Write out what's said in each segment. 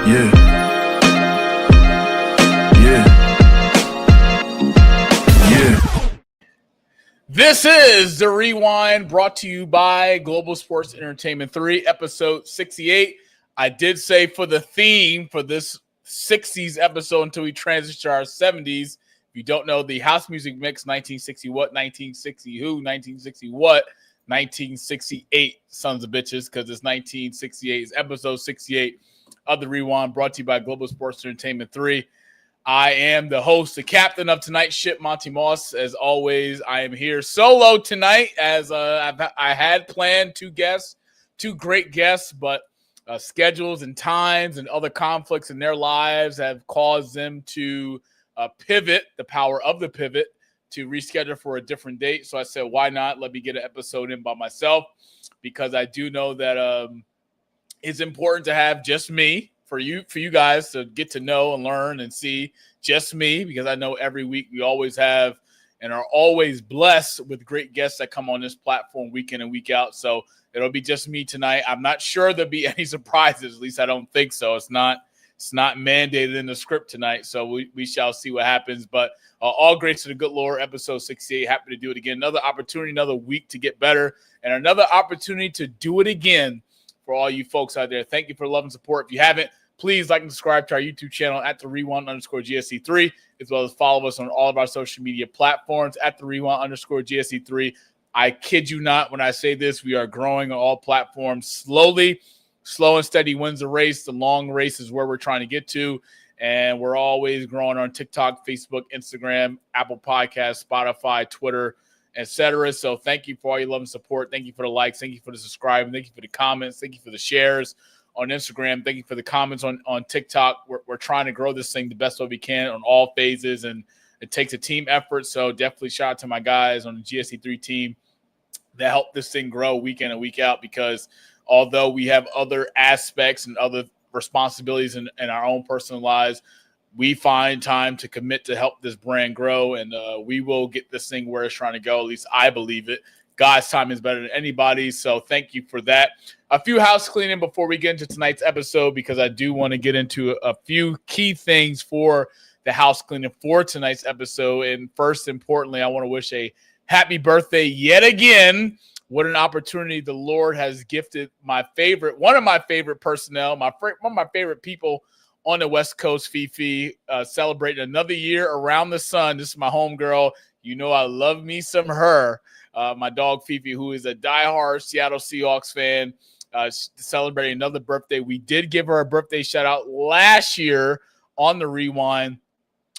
Yeah. Yeah. Yeah. This is The Rewind, brought to you by Global Sports Entertainment 3, episode 68. I did say for the theme for this 60s episode until we transition to our 70s. If you don't know, the house music mix, 1960 what, 1960 who, 1960 what, 1968, sons of bitches, because it's 1968. It's episode 68 of The Rewind, brought to you by Global Sports Entertainment 3. I am the host, the captain of tonight's ship, Monty Moss. As always, I am here solo tonight, as I had planned two great guests, but schedules and times and other conflicts in their lives have caused them to pivot, the power of the pivot, to reschedule for a different date. So I said, why not? Let me get an episode in by myself, because I do know that it's important to have just me. For you guys to get to know and learn and see just me, because I know every week we always have and are always blessed with great guests that come on this platform week in and week out. So it'll be just me tonight. I'm not sure there'll be any surprises. At least I don't think so. It's not mandated in the script tonight. So we shall see what happens. But all grace to the good Lord, episode 68. Happy to do it again. Another opportunity, another week to get better, and another opportunity to do it again for all you folks out there. Thank you for love and support. If you haven't, please like and subscribe to our YouTube channel at the Rewind_GSC3, as well as follow us on all of our social media platforms at the Rewind_GSC3. I kid you not when I say this, we are growing on all platforms slowly. Slow and steady wins the race. The long race is where we're trying to get to. And we're always growing on TikTok, Facebook, Instagram, Apple Podcasts, Spotify, Twitter, etc. So thank you for all your love and support. Thank you for the likes. Thank you for the subscribing. Thank you for the comments. Thank you for the shares on Instagram. Thank you for the comments on TikTok. We're trying to grow this thing the best way we can on all phases, and it takes a team effort. So definitely shout out to my guys on the GSC3 team that help this thing grow week in and week out, because although we have other aspects and other responsibilities in our own personal lives, we find time to commit to help this brand grow, and we will get this thing where it's trying to go. At least I believe it. God's time is better than anybody's, so thank you for that. A few house cleaning before we get into tonight's episode, because I do want to get into a few key things for the house cleaning for tonight's episode. And first, importantly, I want to wish a happy birthday yet again. What an opportunity the Lord has gifted one of my favorite personnel, one of my favorite people on the West Coast, Fifi, celebrating another year around the sun. This is my homegirl. You know I love me some her. My dog, Fifi, who is a diehard Seattle Seahawks fan, celebrating another birthday. We did give her a birthday shout-out last year on the Rewind,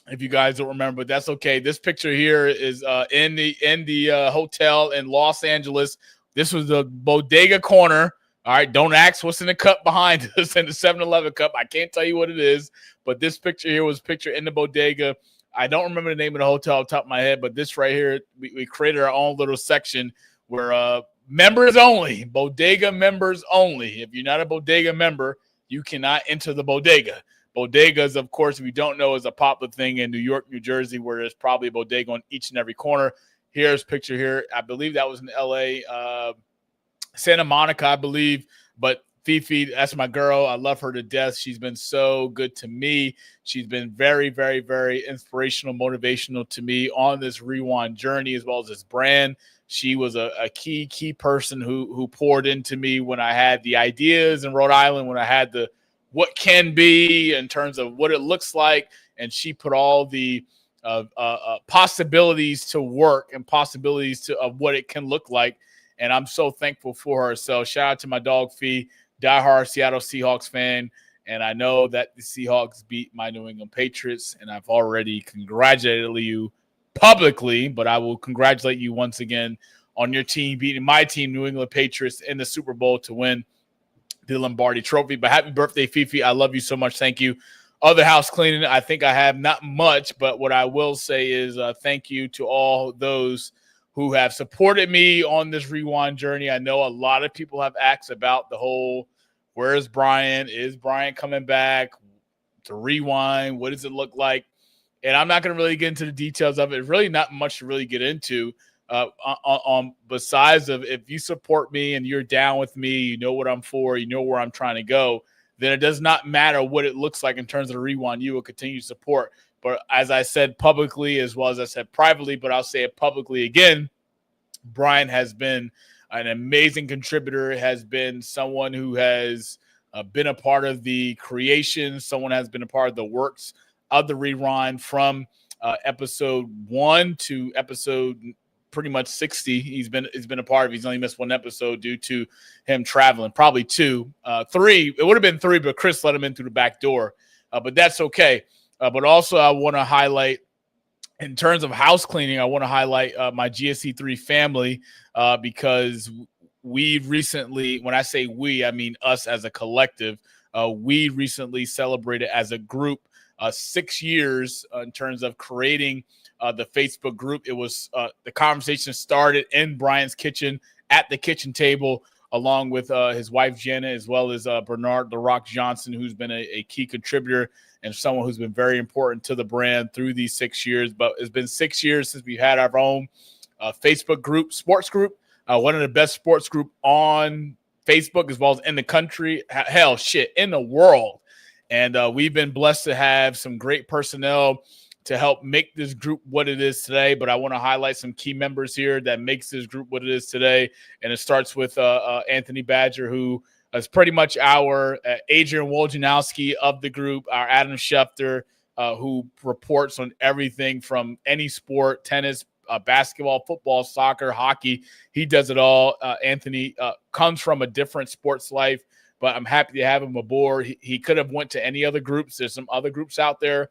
if you guys don't remember, but that's okay. This picture here is in the hotel in Los Angeles. This was the bodega corner. All right, don't ask what's in the cup behind us in the 7-Eleven cup. I can't tell you what it is, but this picture here was a picture in the bodega. I don't remember the name of the hotel off the top of my head, but this right here, we created our own little section where members only, bodega members only. If you're not a bodega member, you cannot enter the bodega. Bodegas, of course, if you don't know, is a popular thing in New York, New Jersey, where there's probably a bodega on each and every corner. Here's a picture here. I believe that was in L.A., Santa Monica, I believe, but Fifi, that's my girl. I love her to death. She's been so good to me. She's been very, very, very inspirational, motivational to me on this Rewind journey, as well as this brand. She was a key person who poured into me when I had the ideas in Rhode Island, when I had the what can be in terms of what it looks like. And she put all the possibilities to work and possibilities of what it can look like. And I'm so thankful for her. So shout out to my dog, Fee, diehard Seattle Seahawks fan. And I know that the Seahawks beat my New England Patriots, and I've already congratulated you publicly, but I will congratulate you once again on your team beating my team, New England Patriots, in the Super Bowl to win the Lombardi Trophy. But happy birthday, Fifi. I love you so much. Thank you. Other house cleaning, I think I have not much, but what I will say is thank you to all those who have supported me on this Rewind journey. I know a lot of people have asked about the whole, where's Brian? Is Brian coming back to Rewind? What does it look like? And I'm not going to really get into the details of it. Really not much to really get into. on besides of if you support me and you're down with me, you know what I'm for, you know where I'm trying to go, then it does not matter what it looks like in terms of the rewind. You will continue to support. But as I said publicly, as well as I said privately, but I'll say it publicly again, Brian has been an amazing contributor, has been someone who has been a part of the creation, someone has been a part of the works of the rewind from episode 1 to episode pretty much 60. He's been a part of. He's only missed one episode due to him traveling, probably 2, 3. It would have been 3, but Chris let him in through the back door. But that's okay. But also, I want to highlight, in terms of house cleaning, I want to highlight my GSC3 family because we recently, when I say we, I mean us as a collective, we recently celebrated as a group 6 years in terms of creating the Facebook group. It was the conversation started in Brian's kitchen at the kitchen table, along with his wife, Jenna, as well as Bernard "The Rock" Johnson, who's been a key contributor and someone who's been very important to the brand through these 6 years. But it's been 6 years since we've had our own Facebook group, sports group, one of the best sports group on Facebook, as well as in the country, hell, shit, in the world. And we've been blessed to have some great personnel to help make this group what it is today. But I want to highlight some key members here that makes this group what it is today. And it starts with Anthony Badger, who is pretty much our Adrian Wojnarowski of the group, our Adam Schefter, who reports on everything from any sport, tennis, basketball, football, soccer, hockey. He does it all. Anthony comes from a different sports life, but I'm happy to have him aboard. He could have went to any other groups. There's some other groups out there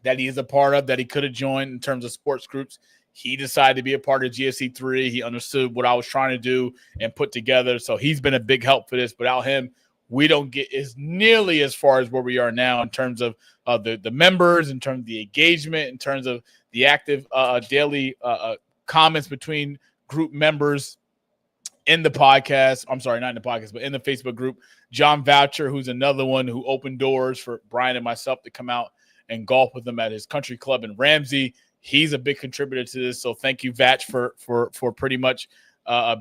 that he is a part of that he could have joined in terms of sports groups. He decided to be a part of GSC3. He understood what I was trying to do and put together. So he's been a big help for this. Without him, we don't get as nearly as far as where we are now in terms of the members, in terms of the engagement, in terms of the active daily comments between group members in the podcast. I'm sorry, not in the podcast, but in the Facebook group. John Voucher, who's another one who opened doors for Brian and myself to come out and golf with him at his country club in Ramsey. He's a big contributor to this. So thank you, Vatch, for pretty much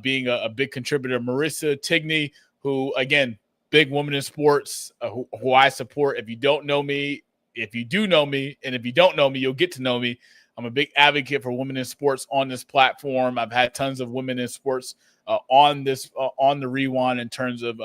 being a big contributor. Marissa Tigney, who, again, big woman in sports, who I support. If you don't know me, if you do know me, and if you don't know me, you'll get to know me. I'm a big advocate for women in sports on this platform. I've had tons of women in sports on the Rewind in terms of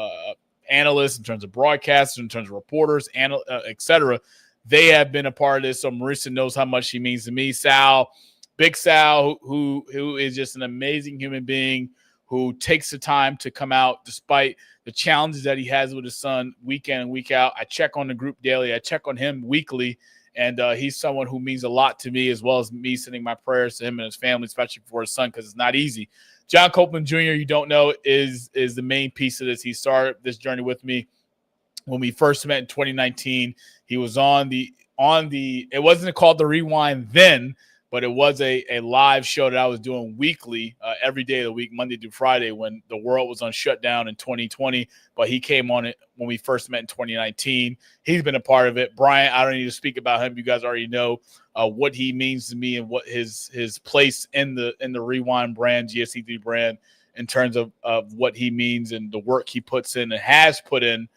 analysts, in terms of broadcasters, in terms of reporters, etc. They have been a part of this, so Marissa knows how much she means to me. Sal, Big Sal, who is just an amazing human being, who takes the time to come out despite the challenges that he has with his son week in and week out. I check on the group daily. I check on him weekly, and he's someone who means a lot to me, as well as me sending my prayers to him and his family, especially for his son, because it's not easy. John Copeland Jr., you don't know, is the main piece of this. He started this journey with me when we first met in 2019. He was on the it wasn't called the Rewind then, but it was a live show that I was doing weekly, every day of the week, Monday through Friday, when the world was on shutdown in 2020. But he came on it when we first met in 2019. He's been a part of it. Brian, I don't need to speak about him. You guys already know what he means to me and what his place in the Rewind brand, GSC3 brand, in terms of what he means and the work he puts in and has put in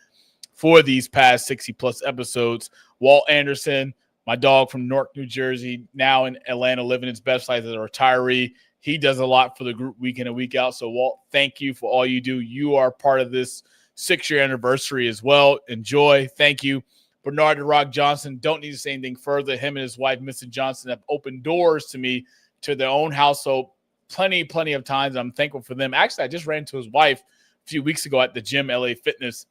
for these past 60-plus episodes. Walt Anderson, my dog from Newark, New Jersey, now in Atlanta, living his best life as a retiree. He does a lot for the group week in and week out. So, Walt, thank you for all you do. You are part of this 6-year anniversary as well. Enjoy. Thank you. Bernard "The Rock" Johnson, don't need to say anything further. Him and his wife, Mrs. Johnson, have opened doors to me, to their own household, plenty of times. I'm thankful for them. Actually, I just ran into his wife a few weeks ago at the gym, LA Fitness.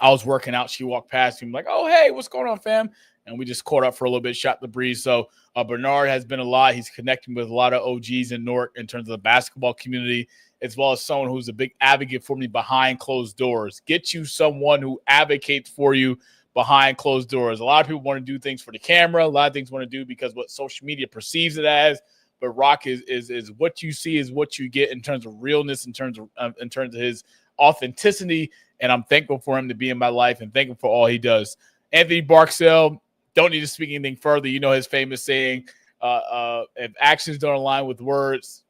I was working out. She walked past me. I'm like, oh, hey, what's going on, fam? And we just caught up for a little bit, shot the breeze. So Bernard has been a lot. He's connecting with a lot of OGs in Newark in terms of the basketball community, as well as someone who's a big advocate for me behind closed doors. Get you someone who advocates for you behind closed doors. A lot of people want to do things for the camera. A lot of things want to do because what social media perceives it as. But Rock is what you see is what you get in terms of realness, in terms of his authenticity. And I'm thankful for him to be in my life and thankful for all he does. Anthony Barksdale, don't need to speak anything further. You know his famous saying, if actions don't align with words,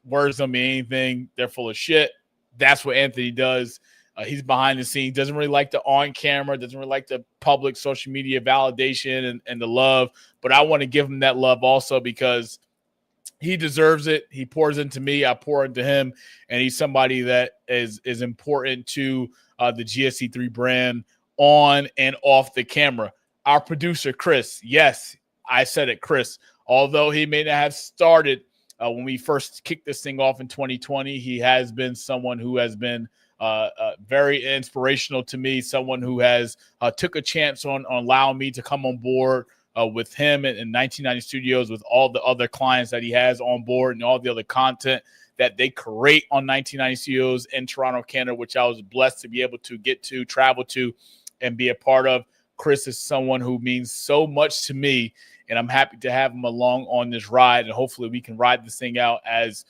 words don't mean anything. They're full of shit. That's what Anthony does. He's behind the scenes, doesn't really like the on camera, doesn't really like the public social media validation and the love. But I want to give him that love also because he deserves it. He pours into me. I pour into him. And he's somebody that is important to the GSC3 brand on and off the camera. Our producer, Chris. Yes, I said it, Chris. Although he may not have started when we first kicked this thing off in 2020, he has been someone who has been very inspirational to me, someone who has took a chance on allowing me to come on board with him in 1990 Studios, with all the other clients that he has on board and all the other content that they create on 1990 Studios in Toronto, Canada, which I was blessed to be able to get to, travel to, and be a part of. Chris is someone who means so much to me, and I'm happy to have him along on this ride, and hopefully we can ride this thing out as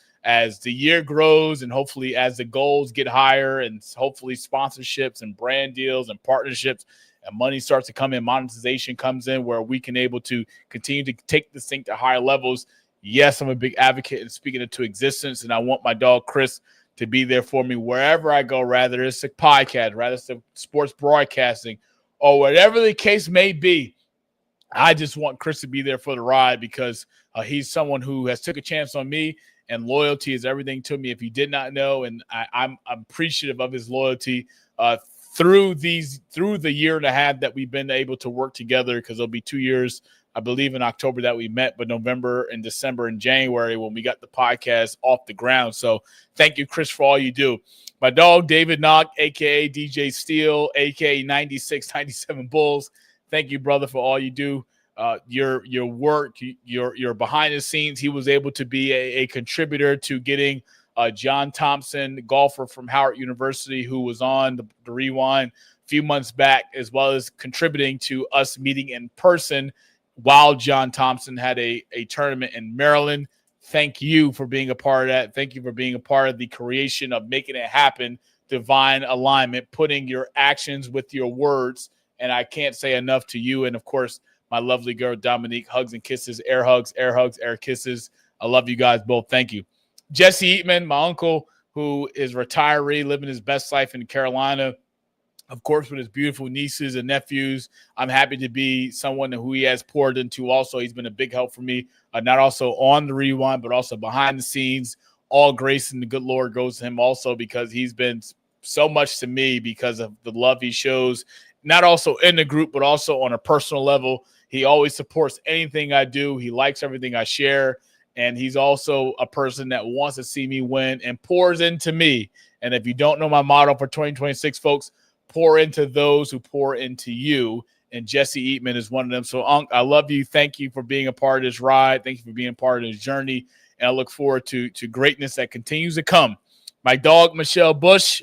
the year grows and hopefully as the goals get higher and hopefully sponsorships and brand deals and partnerships and money starts to come in, monetization comes in where we can able to continue to take this thing to higher levels. Yes, I'm a big advocate and speaking it to existence, and I want my dog Chris to be there for me wherever I go, rather it's a podcast, rather it's a sports broadcasting, or whatever the case may be. I just want Chris to be there for the ride because he's someone who has took a chance on me, and loyalty is everything to me. If you did not know, and I'm appreciative of his loyalty through the year and a half that we've been able to work together, because it'll be 2 years, I believe, in October that we met, but November and December and January when we got the podcast off the ground. So thank you, Chris, for all you do. My dog, David Knock, a.k.a. DJ Steele, a.k.a. 96, 97 Bulls. Thank you, brother, for all you do. Your work, your behind the scenes. He was able to be a contributor to getting John Thompson, golfer from Howard University, who was on the Rewind a few months back, as well as contributing to us meeting in person while John Thompson had a tournament in Maryland. Thank you for being a part of that. Thank you for being a part of the creation of making it happen, divine alignment, putting your actions with your words. And I can't say enough to you. And, of course, my lovely girl, Dominique, hugs and kisses, air hugs, air kisses. I love you guys both. Thank you. Jesse Eatman, my uncle, who is retiree, living his best life in Carolina, of course, with his beautiful nieces and nephews. I'm happy to be someone who he has poured into also. He's been a big help for me, not also on the Rewind, but also behind the scenes. All grace and the good Lord goes to him also because he's been so much to me because of the love he shows, not also in the group, but also on a personal level. He always supports anything I do. He likes everything I share. And he's also a person that wants to see me win and pours into me. And if you don't know my motto for 2026, folks, pour into those who pour into you. And Jesse Eatman is one of them. So, Unc, I love you. Thank you for being a part of this ride. Thank you for being a part of this journey. And I look forward to greatness that continues to come. My dog, Michelle Bush,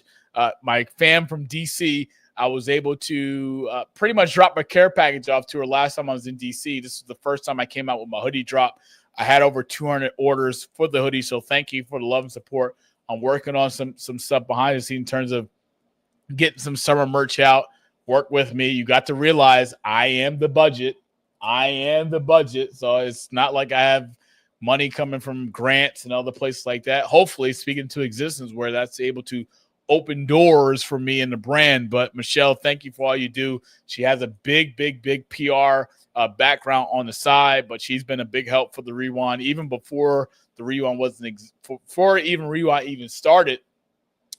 my fam from D.C., I was able to pretty much drop my care package off to her last time I was in D.C. This is the first time I came out with my hoodie drop. I had over 200 orders for the hoodie, so thank you for the love and support. I'm working on some stuff behind the scenes in terms of getting some summer merch out. Work with me. You got to realize I am the budget. So it's not like I have money coming from grants and other places like that. Hopefully, speaking to existence where that's able to open doors for me and the brand. But Michelle, thank you for all you do. She has a big PR background on the side, but she's been a big help for the Rewind even before the Rewind before even Rewind even started.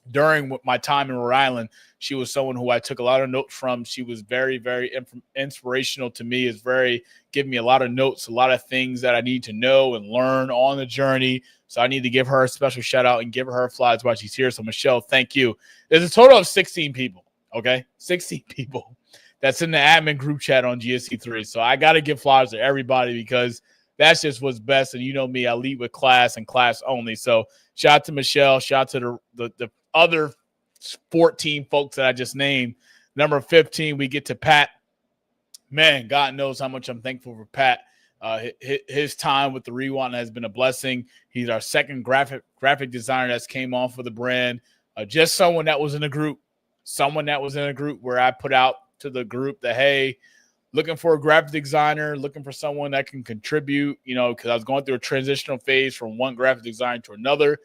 During my time in Rhode Island, she was someone who I took a lot of notes from. She was very inspirational to me. Is very giving me a lot of notes, a lot of things that I need to know and learn on the journey. So I need to give her a special shout out and give her flowers while she's here. So Michelle, thank you. There's a total of 16 people. Okay, 16 people that's in the admin group chat on GSC3. So I got to give flowers to everybody because that's just what's best. And you know me, I lead with class and class only. So shout out to Michelle. Shout out to the other 14 folks that I just named. Number 15, we get to Pat. Man, God knows how much I'm thankful for Pat. His time with the Rewind has been a blessing. He's our second graphic designer that's came on for the brand. Just someone that was in a group where I put out to the group that, hey, looking for a graphic designer, looking for someone that can contribute, because I was going through a transitional phase from one graphic designer to another.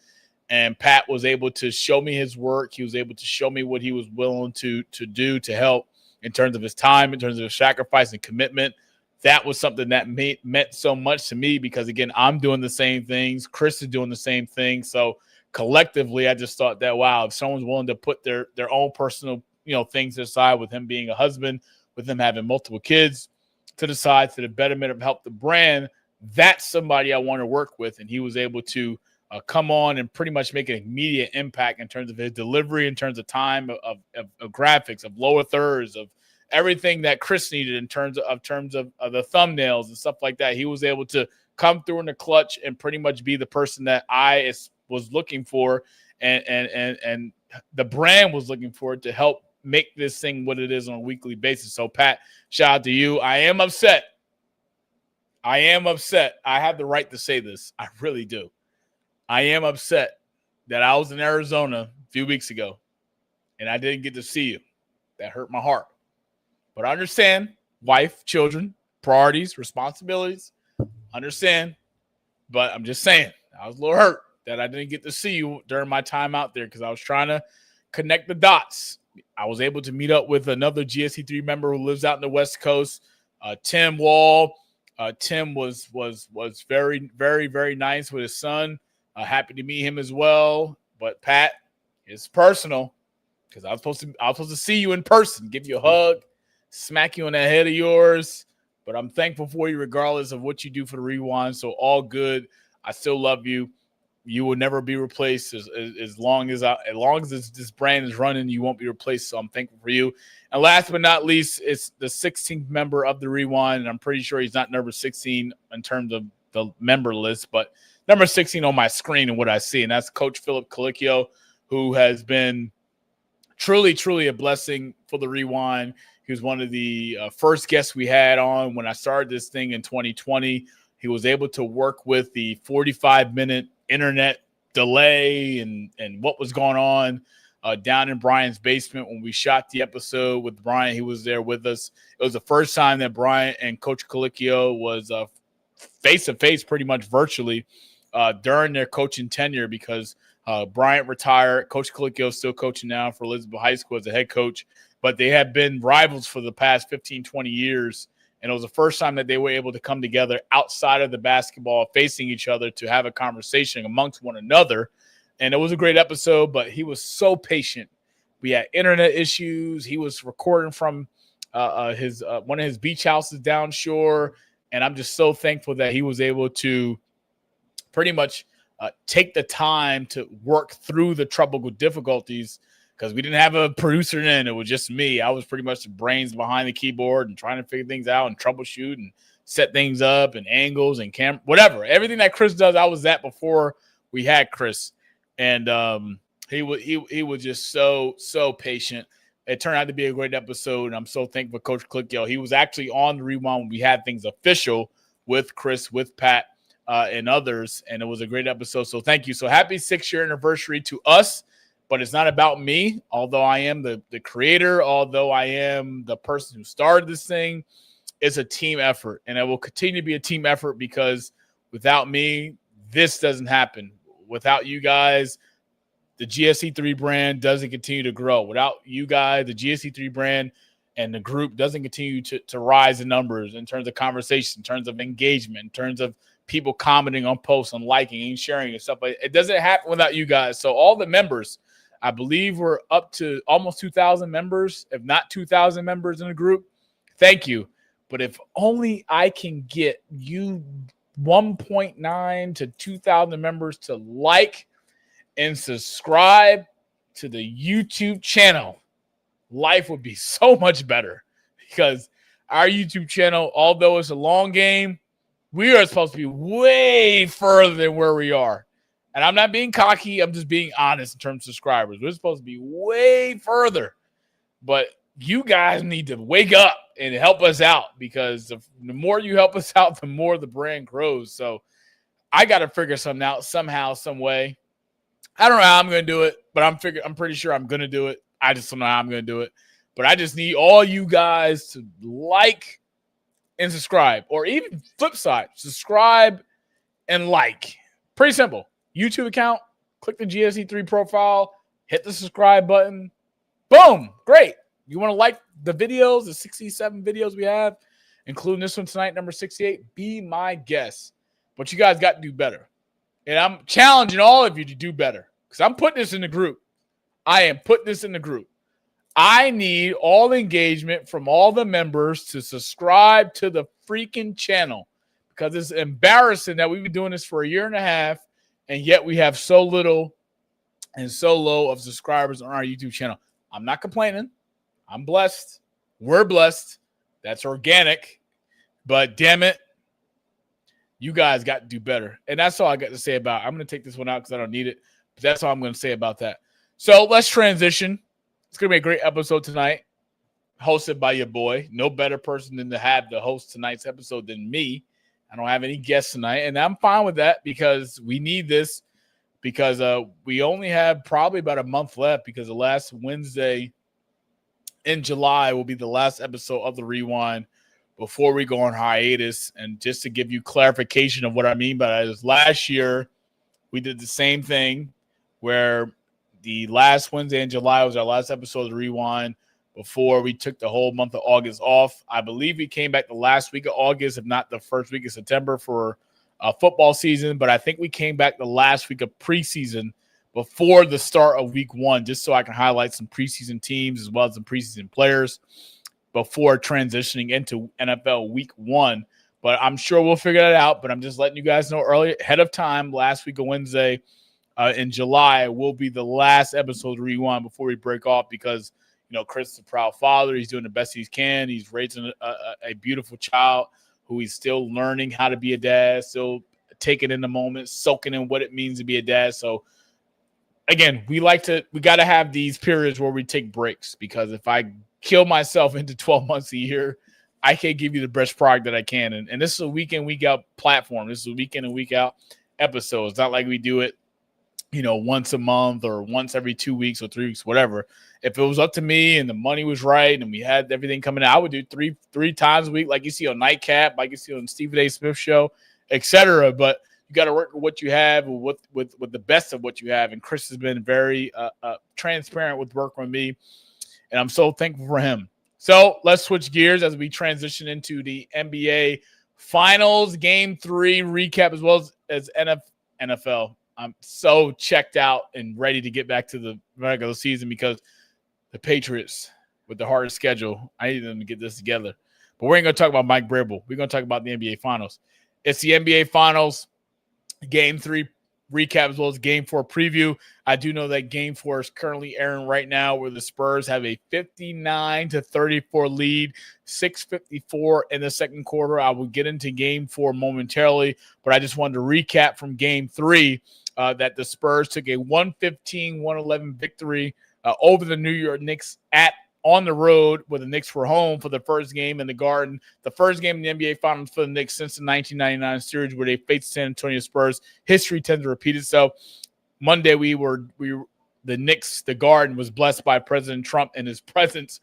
And Pat was able to show me his work. He was able to show me what he was willing to do to help in terms of his time, in terms of his sacrifice and commitment. That was something that meant so much to me because, again, I'm doing the same things. Chris is doing the same thing. So collectively, I just thought that, wow, if someone's willing to put their own personal, things aside, with him being a husband, with him having multiple kids to the side, to the betterment of help the brand, that's somebody I want to work with. And he was able to come on and pretty much make an immediate impact in terms of his delivery, in terms of time, of graphics, of lower thirds, of everything that Chris needed in terms of the thumbnails and stuff like that. He was able to come through in the clutch and pretty much be the person that I was looking for, and the brand was looking for, to help make this thing what it is on a weekly basis. So, Pat, shout out to you. I am upset. I have the right to say this. I really do. I am upset that I was in Arizona a few weeks ago and I didn't get to see you. That hurt my heart. But I understand, wife, children, priorities, responsibilities. Understand. But I'm just saying, I was a little hurt that I didn't get to see you during my time out there because I was trying to connect the dots. I was able to meet up with another GSC3 member who lives out in the West Coast, Tim Wall. Tim was very, very, very nice with his son. Happy to meet him as well. But Pat, it's personal because I was supposed to see you in person, give you a hug, smack you on the head of yours. But I'm thankful for you regardless of what you do for the Rewind. So all good. I still love you. You will never be replaced as long as this brand is running. You won't be replaced. So I'm thankful for you. And last but not least, it's the 16th member of the Rewind. And I'm pretty sure he's not number 16 in terms of the member list, but number 16 on my screen and what I see. And that's Coach Philip Colicchio, who has been truly, truly a blessing for the Rewind. He was one of the first guests we had on when I started this thing in 2020. He was able to work with the 45-minute internet delay and what was going on down in Brian's basement when we shot the episode with Brian. He was there with us. It was the first time that Brian and Coach Colicchio was face-to-face, pretty much virtually, during their coaching tenure because Bryant retired. Coach Colicchio is still coaching now for Elizabeth High School as a head coach, but they have been rivals for the past 15, 20 years. And it was the first time that they were able to come together outside of the basketball, facing each other to have a conversation amongst one another. And it was a great episode, but he was so patient. We had internet issues. He was recording from his one of his beach houses down shore. And I'm just so thankful that he was able to pretty much take the time to work through the trouble difficulties because we didn't have a producer then. It was just me. I was pretty much the brains behind the keyboard and trying to figure things out and troubleshoot and set things up and angles and camera, whatever. Everything that Chris does, I was at before we had Chris. And he was just so patient. It turned out to be a great episode, and I'm so thankful for Coach Colicchio. He was actually on the Rewind when we had things official with Chris, with Pat, and others, and it was a great episode. So thank you. So happy 6-year anniversary to us, but it's not about me, although I am the creator, although I am the person who started this thing. It's a team effort, and it will continue to be a team effort because without me, this doesn't happen. Without you guys, the GSC3 brand doesn't continue to grow. Without you guys, the GSC3 brand and the group doesn't continue to rise in numbers in terms of conversation, in terms of engagement, in terms of people commenting on posts and liking and sharing and stuff like that. It doesn't happen without you guys. So all the members, I believe we're up to almost 2,000 members, if not 2,000 members in the group. Thank you. But if only I can get you 1.9 to 2,000 members to like and subscribe to the YouTube channel, life would be so much better because our YouTube channel, although it's a long game, we are supposed to be way further than where we are. And I'm not being cocky. I'm just being honest in terms of subscribers. We're supposed to be way further. But you guys need to wake up and help us out because the more you help us out, the more the brand grows. So I got to figure something out somehow, some way. I don't know how I'm going to do it, but I'm pretty sure I'm going to do it. I just don't know how I'm going to do it. But I just need all you guys to like, and subscribe, or even flip side, subscribe and like. Pretty simple. YouTube account, click the GSE3 profile, hit the subscribe button. Boom. Great. You want to like the videos, the 67 videos we have, including this one tonight, number 68, be my guest. But you guys got to do better. And I'm challenging all of you to do better because I'm putting this in the group. I am putting this in the group. I need all engagement from all the members to subscribe to the freaking channel because it's embarrassing that we've been doing this for a year and a half, and yet we have so little and so low of subscribers on our YouTube channel. I'm not complaining. I'm blessed. We're blessed. That's organic. But damn it, you guys got to do better. And that's all I got to say about it. I'm going to take this one out because I don't need it. But that's all I'm going to say about that. So let's transition. It's going to be a great episode tonight, hosted by your boy. No better person than to have the host tonight's episode than me. I don't have any guests tonight, and I'm fine with that because we need this because we only have probably about a month left because the last Wednesday in July will be the last episode of the Rewind before we go on hiatus. And just to give you clarification of what I mean by that is last year we did the same thing where the last Wednesday in July was our last episode of the Rewind before we took the whole month of August off. I believe we came back the last week of August, if not the first week of September for football season. But I think we came back the last week of preseason before the start of week one, just so I can highlight some preseason teams as well as some preseason players before transitioning into NFL week one. But I'm sure we'll figure that out. But I'm just letting you guys know early ahead of time, last week of Wednesday in July will be the last episode of Rewind before we break off because, you know, Chris is a proud father. He's doing the best he can. He's raising a beautiful child who he's still learning how to be a dad, still taking in the moment, soaking in what it means to be a dad. So, again, we got to have these periods where we take breaks because if I kill myself into 12 months a year, I can't give you the best product that I can. And this is a week in, week out platform. This is a week in and week out episode. It's not like we do it, you know, once a month or once every 2 weeks or 3 weeks, whatever. If it was up to me and the money was right and we had everything coming out, I would do three times a week, like you see on Nightcap, like you see on Stephen A. Smith show, etc. But you got to work with what you have, with the best of what you have. And Chris has been very transparent with working with me, and I'm so thankful for him. So let's switch gears as we transition into the NBA Finals Game 3 recap as well as NFL. I'm so checked out and ready to get back to the regular season because the Patriots, with the hardest schedule, I need them to get this together. But we ain't going to talk about Mike Vrabel. We're going to talk about the NBA Finals. It's the NBA Finals Game 3 recap as well as Game 4 preview. I do know that Game 4 is currently airing right now where the Spurs have a 59-34 lead, 6:54 in the second quarter. I will get into Game 4 momentarily, but I just wanted to recap from Game 3 that the Spurs took a 115-111 victory over the New York Knicks on the road, where the Knicks were home for the first game in the Garden. The first game in the NBA Finals for the Knicks since the 1999 series where they faced San Antonio Spurs. History tends to repeat itself. Monday, the Knicks, the Garden, was blessed by President Trump in his presence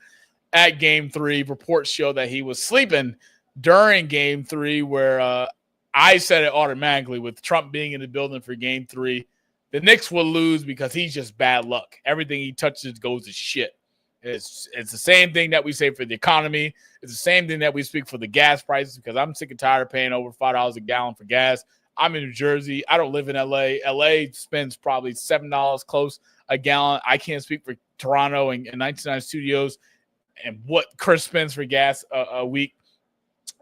at Game 3. Reports show that he was sleeping during Game 3, where I said it automatically with Trump being in the building for Game 3. The Knicks will lose because he's just bad luck. Everything he touches goes to shit. It's the same thing that we say for the economy. It's the same thing that we speak for the gas prices because I'm sick and tired of paying over $5 a gallon for gas. I'm in New Jersey. I don't live in L.A. L.A. spends probably $7 close a gallon. I can't speak for Toronto and 99 Studios and what Chris spends for gas a week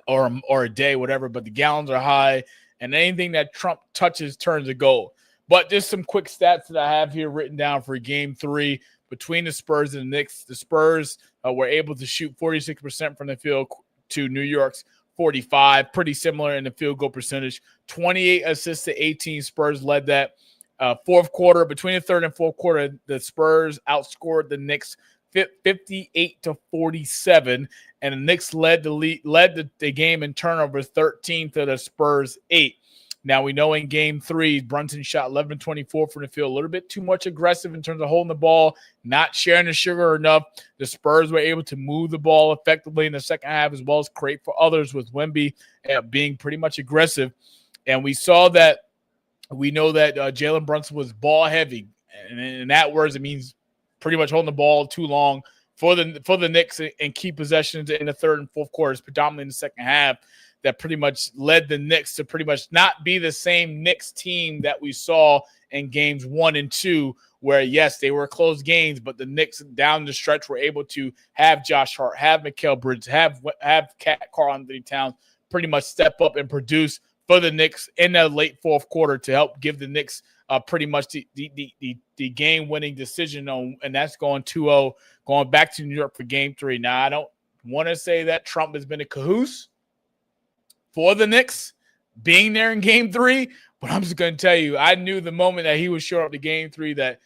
or a day, whatever. But the gallons are high, and anything that Trump touches turns to gold. But just some quick stats that I have here written down for Game 3. Between the Spurs and the Knicks, the Spurs were able to shoot 46% from the field to New York's 45, pretty similar in the field goal percentage. 28 assists to 18. Spurs led that. Fourth quarter, between the third and fourth quarter, the Spurs outscored the Knicks 58-47, and the Knicks led the game in turnovers 13 to the Spurs 8. Now, we know in game 3, Brunson shot 11-24 from the field, a little bit too much aggressive in terms of holding the ball, not sharing the sugar enough. The Spurs were able to move the ball effectively in the second half, as well as create for others, with Wemby being pretty much aggressive. And we know that Jalen Brunson was ball heavy. And in that words, it means pretty much holding the ball too long for the Knicks and key possessions in the third and fourth quarters, predominantly in the second half, that pretty much led the Knicks to pretty much not be the same Knicks team that we saw in games 1 and 2, where, yes, they were close games, but the Knicks down the stretch were able to have Josh Hart, have Mikal Bridges, have Karl-Anthony Towns pretty much step up and produce for the Knicks in the late fourth quarter to help give the Knicks pretty much the game-winning decision on, and that's going 2-0, going back to New York for game 3. Now, I don't want to say that Trump has been a cahoose for the Knicks being there in game 3, but I'm just going to tell you, I knew the moment that he was showing up to game 3 that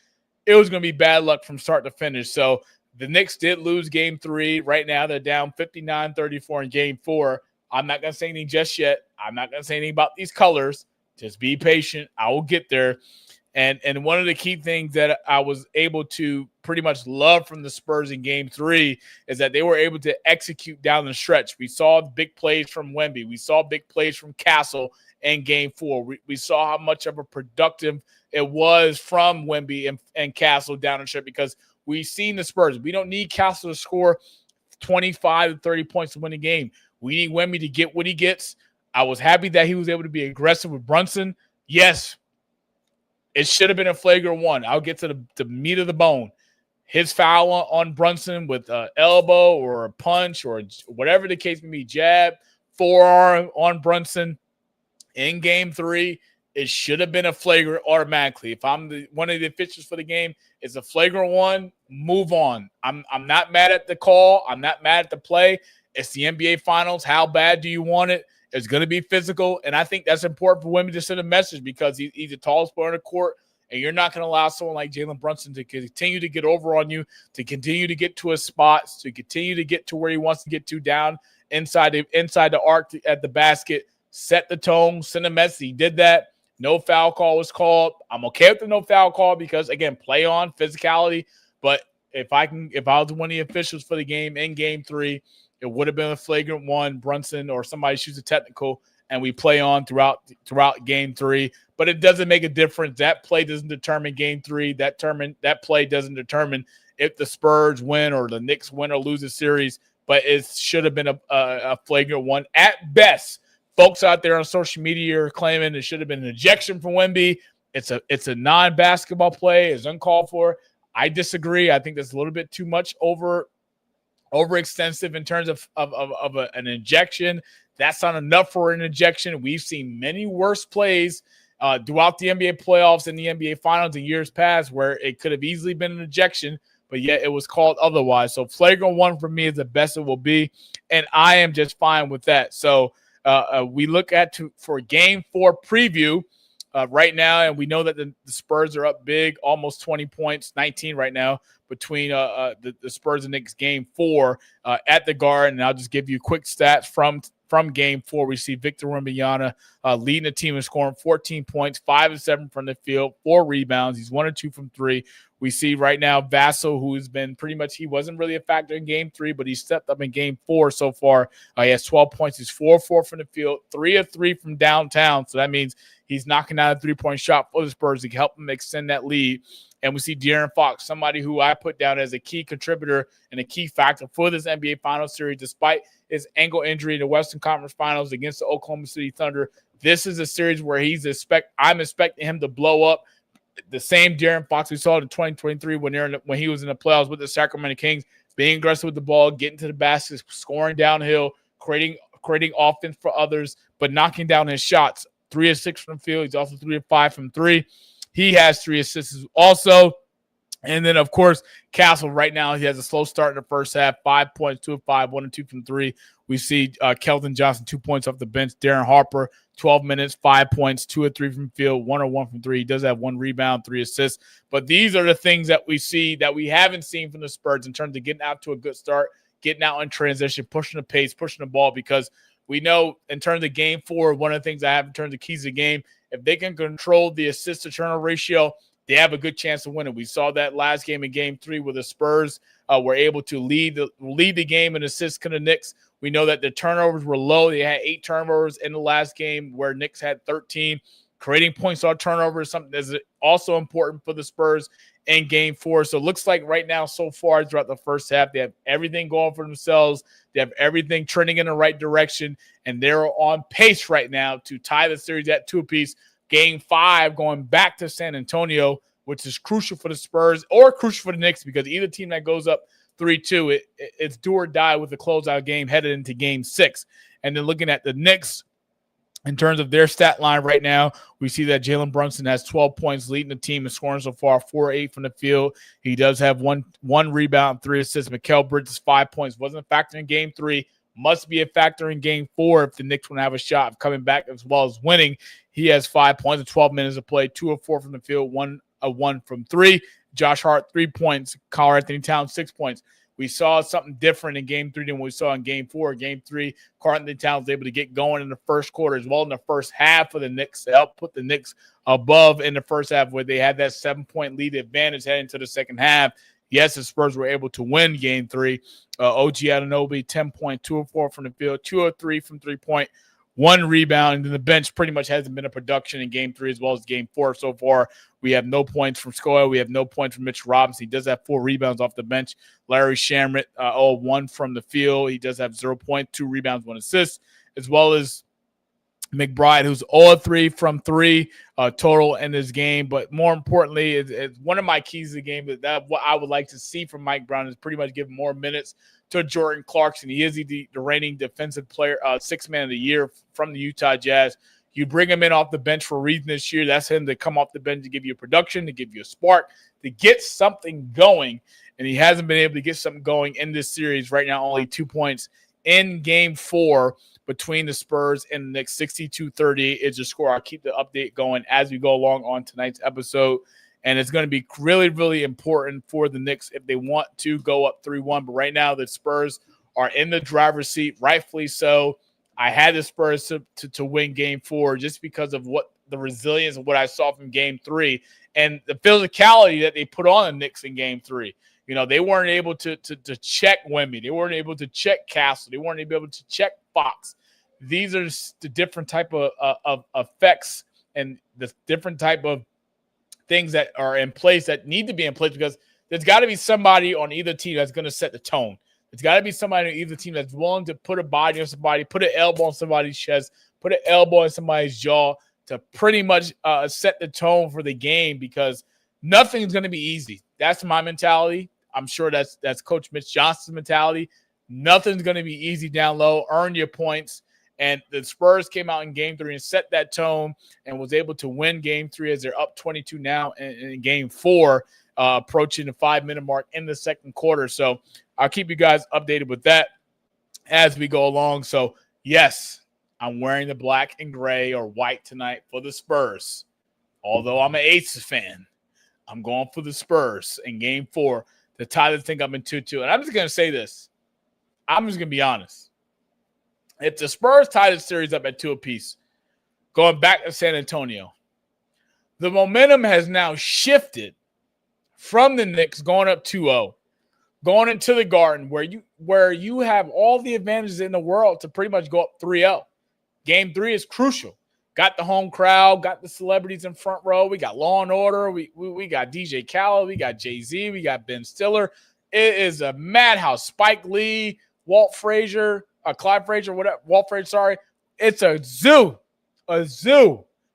it was going to be bad luck from start to finish. So the Knicks did lose game 3. Right now, they're down 59-34 in game 4. I'm not going to say anything just yet. I'm not going to say anything about these colors. Just be patient. I will get there. And one of the key things that I was able to pretty much love from the Spurs in game 3 is that they were able to execute down the stretch. We saw big plays from Wemby. We saw big plays from Castle in game 4. We saw how much of a productive it was from Wemby and Castle down the stretch, because we've seen the Spurs. We don't need Castle to score 25 to 30 points to win the game. We need Wemby to get what he gets. I was happy that he was able to be aggressive with Brunson. Yes, it should have been a flagrant 1. I'll get to the meat of the bone. His foul on Brunson with an elbow or a punch or whatever the case may be, jab, forearm on Brunson in game 3, it should have been a flagrant automatically. If I'm one of the officials for the game, it's a flagrant 1, move on. I'm not mad at the call. I'm not mad at the play. It's the NBA Finals. How bad do you want it? It's going to be physical, and I think that's important for women to send a message, because he's the tallest player on the court, and you're not going to allow someone like Jalen Brunson to continue to get over on you, to continue to get to his spots, to continue to get to where he wants to get to down inside the arc at the basket, set the tone, send a message. He did that. No foul call was called. I'm okay with the no foul call because, again, play on, physicality. But if I was one of the officials for the game in game 3, it would have been a flagrant 1, Brunson or somebody shoots a technical, and we play on throughout game 3. But it doesn't make a difference. That play doesn't determine game 3. That play doesn't determine if the Spurs win or the Knicks win or lose a series. But it should have been a flagrant 1 at best. Folks out there on social media are claiming it should have been an ejection from Wemby. It's a non-basketball play. It's uncalled for. I disagree. I think that's a little bit too much overextensive in terms of an injection. That's not enough for an injection. We've seen many worse plays throughout the NBA playoffs and the NBA Finals in years past where it could have easily been an ejection, but yet it was called otherwise. So flagrant 1 for me is the best it will be, and I am just fine with that. So we look for Game 4 preview right now, and we know that the Spurs are up big, almost 20 points, 19 right now, between the Spurs and Knicks Game 4 at the Garden. And I'll just give you quick stats from Game 4. We see Victor Wembanyama leading the team and scoring 14 points, 5 of 7 from the field, 4 rebounds. He's 1 of 2 from 3. We see right now Vassell, who has been pretty much, he wasn't really a factor in Game 3, but he stepped up in Game 4 so far. He has 12 points. He's 4 of 4 from the field, 3 of 3 from downtown. So that means he's knocking out a three-point shot for the Spurs to help him extend that lead. And we see De'Aaron Fox, somebody who I put down as a key contributor and a key factor for this NBA Finals series, despite his ankle injury in the Western Conference Finals against the Oklahoma City Thunder. This is a series where I'm expecting him to blow up. The same De'Aaron Fox we saw in 2023 when he was in the playoffs with the Sacramento Kings, being aggressive with the ball, getting to the basket, scoring downhill, creating offense for others, but knocking down his shots. 3 of 6 from the field. He's also 3 of 5 from 3. He has 3 assists also. And then, of course, Castle right now, he has a slow start in the first half, 5 points, 2 of 5, 1 of 2 from 3. We see Keldon Johnson, 2 points off the bench. Darren Harper, 12 minutes, 5 points, 2 of 3 from field, 1 of 1 from 3. He does have 1 rebound, 3 assists. But these are the things that we see that we haven't seen from the Spurs in terms of getting out to a good start, getting out in transition, pushing the pace, pushing the ball, because We know in terms of game 4, one of the things I have in terms of keys of the game, if they can control the assist-to-turnover ratio, they have a good chance of winning. We saw that last game in game 3 where the Spurs were able to lead the game in assists to the Knicks. We know that the turnovers were low. They had 8 turnovers in the last game where Knicks had 13. Creating points on turnovers is something that's also important for the Spurs in game 4. So it looks like right now so far throughout the first half, they have everything going for themselves. They have everything trending in the right direction, and they're on pace right now to tie the series at 2 apiece. Game 5 going back to San Antonio, which is crucial for the Spurs or crucial for the Knicks because either team that goes up 3-2, it's do or die with the closeout game headed into game 6. And then looking at the Knicks, in terms of their stat line right now, we see that Jalen Brunson has 12 points, leading the team in scoring so far, 4-8 from the field. He does have one rebound, 3 assists. Mikal Bridges, 5 points. Wasn't a factor in game 3. Must be a factor in game 4 if the Knicks want to have a shot of coming back as well as winning. He has 5 points in 12 minutes of play, 2 of 4 from the field, 1 of 1 from 3. Josh Hart, 3 points. Karl-Anthony Towns, 6 points. We saw something different in game 3 than we saw in game 4. Game 3, Karl-Anthony Towns was able to get going in the first quarter as well in the first half of the Knicks to help put the Knicks above in the first half where they had that 7-point lead advantage heading to the second half. Yes, the Spurs were able to win game 3. OG Anunoby, 10 points, 2 of 4 from the field, 2 of 3 from 3-point, 1 rebound. And then the bench pretty much hasn't been a production in game 3 as well as game 4 so far. We have no points from Scola. We have no points from Mitch Robinson. He does have 4 rebounds off the bench. Larry Shamrit, 1 from the field. He does have 0 points, 2 rebounds, 1 assist, as well as McBride, who's 0-3 from 3 total in this game. But more importantly, it's one of my keys to the game that what I would like to see from Mike Brown is pretty much give more minutes to Jordan Clarkson. He is the reigning defensive player, 6th man of the year from the Utah Jazz. You bring him in off the bench for a reason this year. That's him to come off the bench to give you production, to give you a spark, to get something going. And he hasn't been able to get something going in this series. Right now, only 2 points in game 4 between the Spurs and the Knicks. 62-30 is the score. I'll keep the update going as we go along on tonight's episode. And it's going to be really, really important for the Knicks if they want to go up 3-1. But right now, the Spurs are in the driver's seat, rightfully so. I had the Spurs to win game 4 just because of what the resilience of what I saw from game 3 and the physicality that they put on the Knicks in game 3. You know, they weren't able to check Wemby. They weren't able to check Castle. They weren't able to check Fox. These are the different type of effects and the different type of things that are in place that need to be in place because there's got to be somebody on either team that's going to set the tone. It's got to be somebody on either team that's willing to put a body on somebody, put an elbow on somebody's chest, put an elbow on somebody's jaw to pretty much set the tone for the game because nothing's going to be easy. That's my mentality. I'm sure that's Coach Mitch Johnson's mentality. Nothing's going to be easy down low. Earn your points. And the Spurs came out in game 3 and set that tone and was able to win game 3 as they're up 22 now in game 4, approaching the 5-minute mark in the second quarter. So I'll keep you guys updated with that as we go along. So, yes, I'm wearing the black and gray or white tonight for the Spurs. Although I'm an Aces fan, I'm going for the Spurs in game 4 to tie the thing up in 2-2. And I'm just going to say this. I'm just going to be honest. If the Spurs tie the series up at 2 apiece, going back to San Antonio, the momentum has now shifted from the Knicks going up 2-0, going into the Garden where you have all the advantages in the world to pretty much go up 3-0. Game 3 is crucial. Got the home crowd, got the celebrities in front row. We got Law and Order. We got DJ Khaled. We got Jay-Z. We got Ben Stiller. It is a madhouse. Spike Lee, Clyde Frazier, whatever. Walt Frazier, sorry. It's a zoo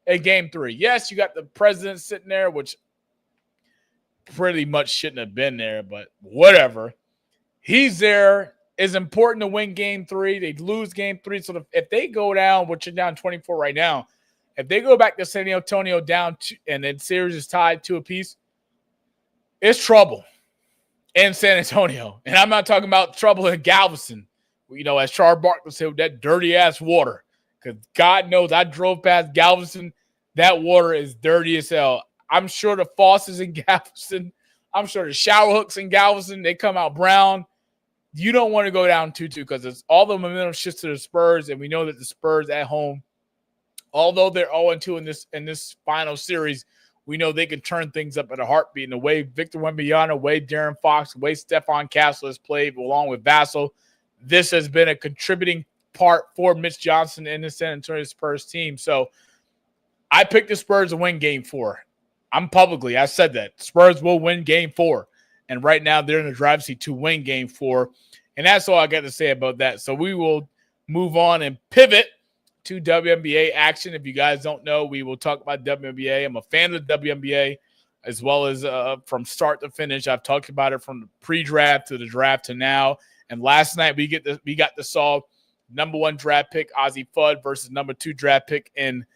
at game 3. Yes, you got the president sitting there, which pretty much shouldn't have been there, but whatever. He's there. It's important to win game 3. They lose game 3. So if they go down, which are down 24 right now, if they go back to San Antonio down and then series is tied 2 apiece, it's trouble in San Antonio. And I'm not talking about trouble in Galveston. You know, as Charles Barkley said, with that dirty-ass water. Because God knows I drove past Galveston. That water is dirty as hell. I'm sure the faucets in Galveston, I'm sure the shower hooks in Galveston, they come out brown. you don't want to go down 2-2 because it's all the momentum shifts to the Spurs, and we know that the Spurs at home, although they're 0-2 in this final series, we know they can turn things up at a heartbeat. And the way Victor Wembanyama, the way De'Aaron Fox, the way Stephon Castle has played along with Vassell, this has been a contributing part for Mitch Johnson and the San Antonio Spurs team. So I picked the Spurs to win game 4. I said that. Spurs will win game 4. And right now they're in the driver's seat to win game 4. And that's all I got to say about that. So we will move on and pivot to WNBA action. If you guys don't know, we will talk about WNBA. I'm a fan of the WNBA as well as from start to finish. I've talked about it from the pre-draft to the draft to now. And last night we got to saw number 1 draft pick Ozzie Fudd versus number 2 draft pick in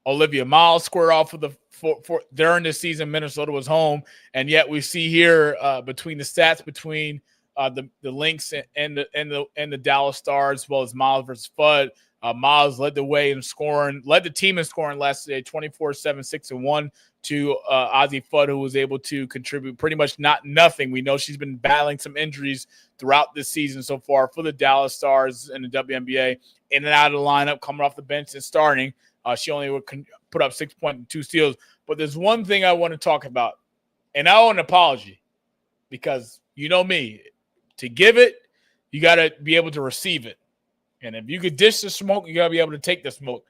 Olivia Miles square off for during this season. Minnesota was home, and yet we see here between the stats between the Lynx and the Dallas Stars, as well as Miles versus Fudd. Miles led the team in scoring last day, 24-7, 6-1 to Ozzie Fudd, who was able to contribute pretty much nothing. We know she's been battling some injuries throughout this season so far for the Dallas Stars and the WNBA. In and out of the lineup, coming off the bench and starting. She only would put up 6 points and 2 steals. But there's one thing I want to talk about, and I owe an apology because you know me. To give it, you got to be able to receive it. And if you could dish the smoke, you got to be able to take the smoke.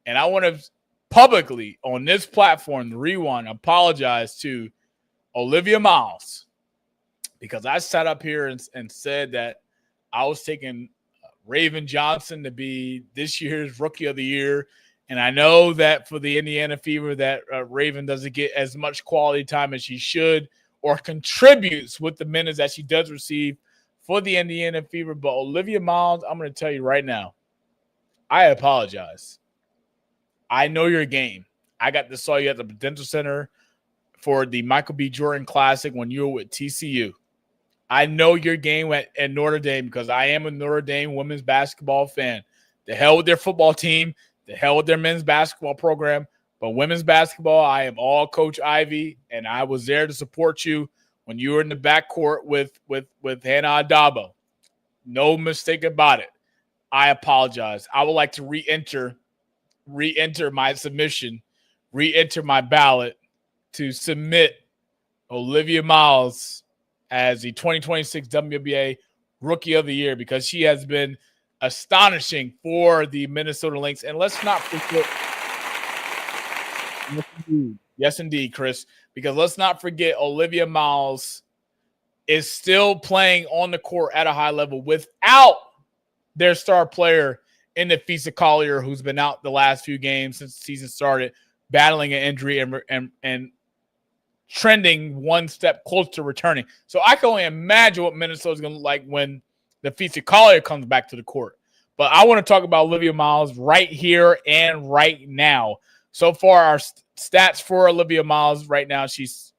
And I want to publicly on this platform, the Rewind, apologize to Olivia Miles because I sat up here and said that I was taking Raven Johnson to be this year's Rookie of the Year. And I know that for the Indiana Fever that Raven doesn't get as much quality time as she should or contributes with the minutes that she does receive for the Indiana Fever. But Olivia Miles, I'm going to tell you right now, I apologize. I know your game. I got to saw you at the Prudential Center for the Michael B. Jordan Classic when you were with TCU. I know your game at Notre Dame because I am a Notre Dame women's basketball fan. The hell with their football team. The hell with their men's basketball program. But women's basketball, I am all Coach Ivy, and I was there to support you when you were in the backcourt with Hannah Adabo. No mistake about it. I apologize. I would like to re-enter my submission, re-enter my ballot to submit Olivia Miles as the 2026 WNBA Rookie of the Year because she has been astonishing for the Minnesota Lynx. And let's not forget yes, indeed, Chris, because let's not forget Olivia Miles is still playing on the court at a high level without their star player in Nafisa Collier, who's been out the last few games since the season started, battling an injury and trending one step close to returning. So I can only imagine what Minnesota's going to look like when Nafisa Collier comes back to the court. But I want to talk about Olivia Miles right here and right now. So far, our stats for Olivia Miles right now, she's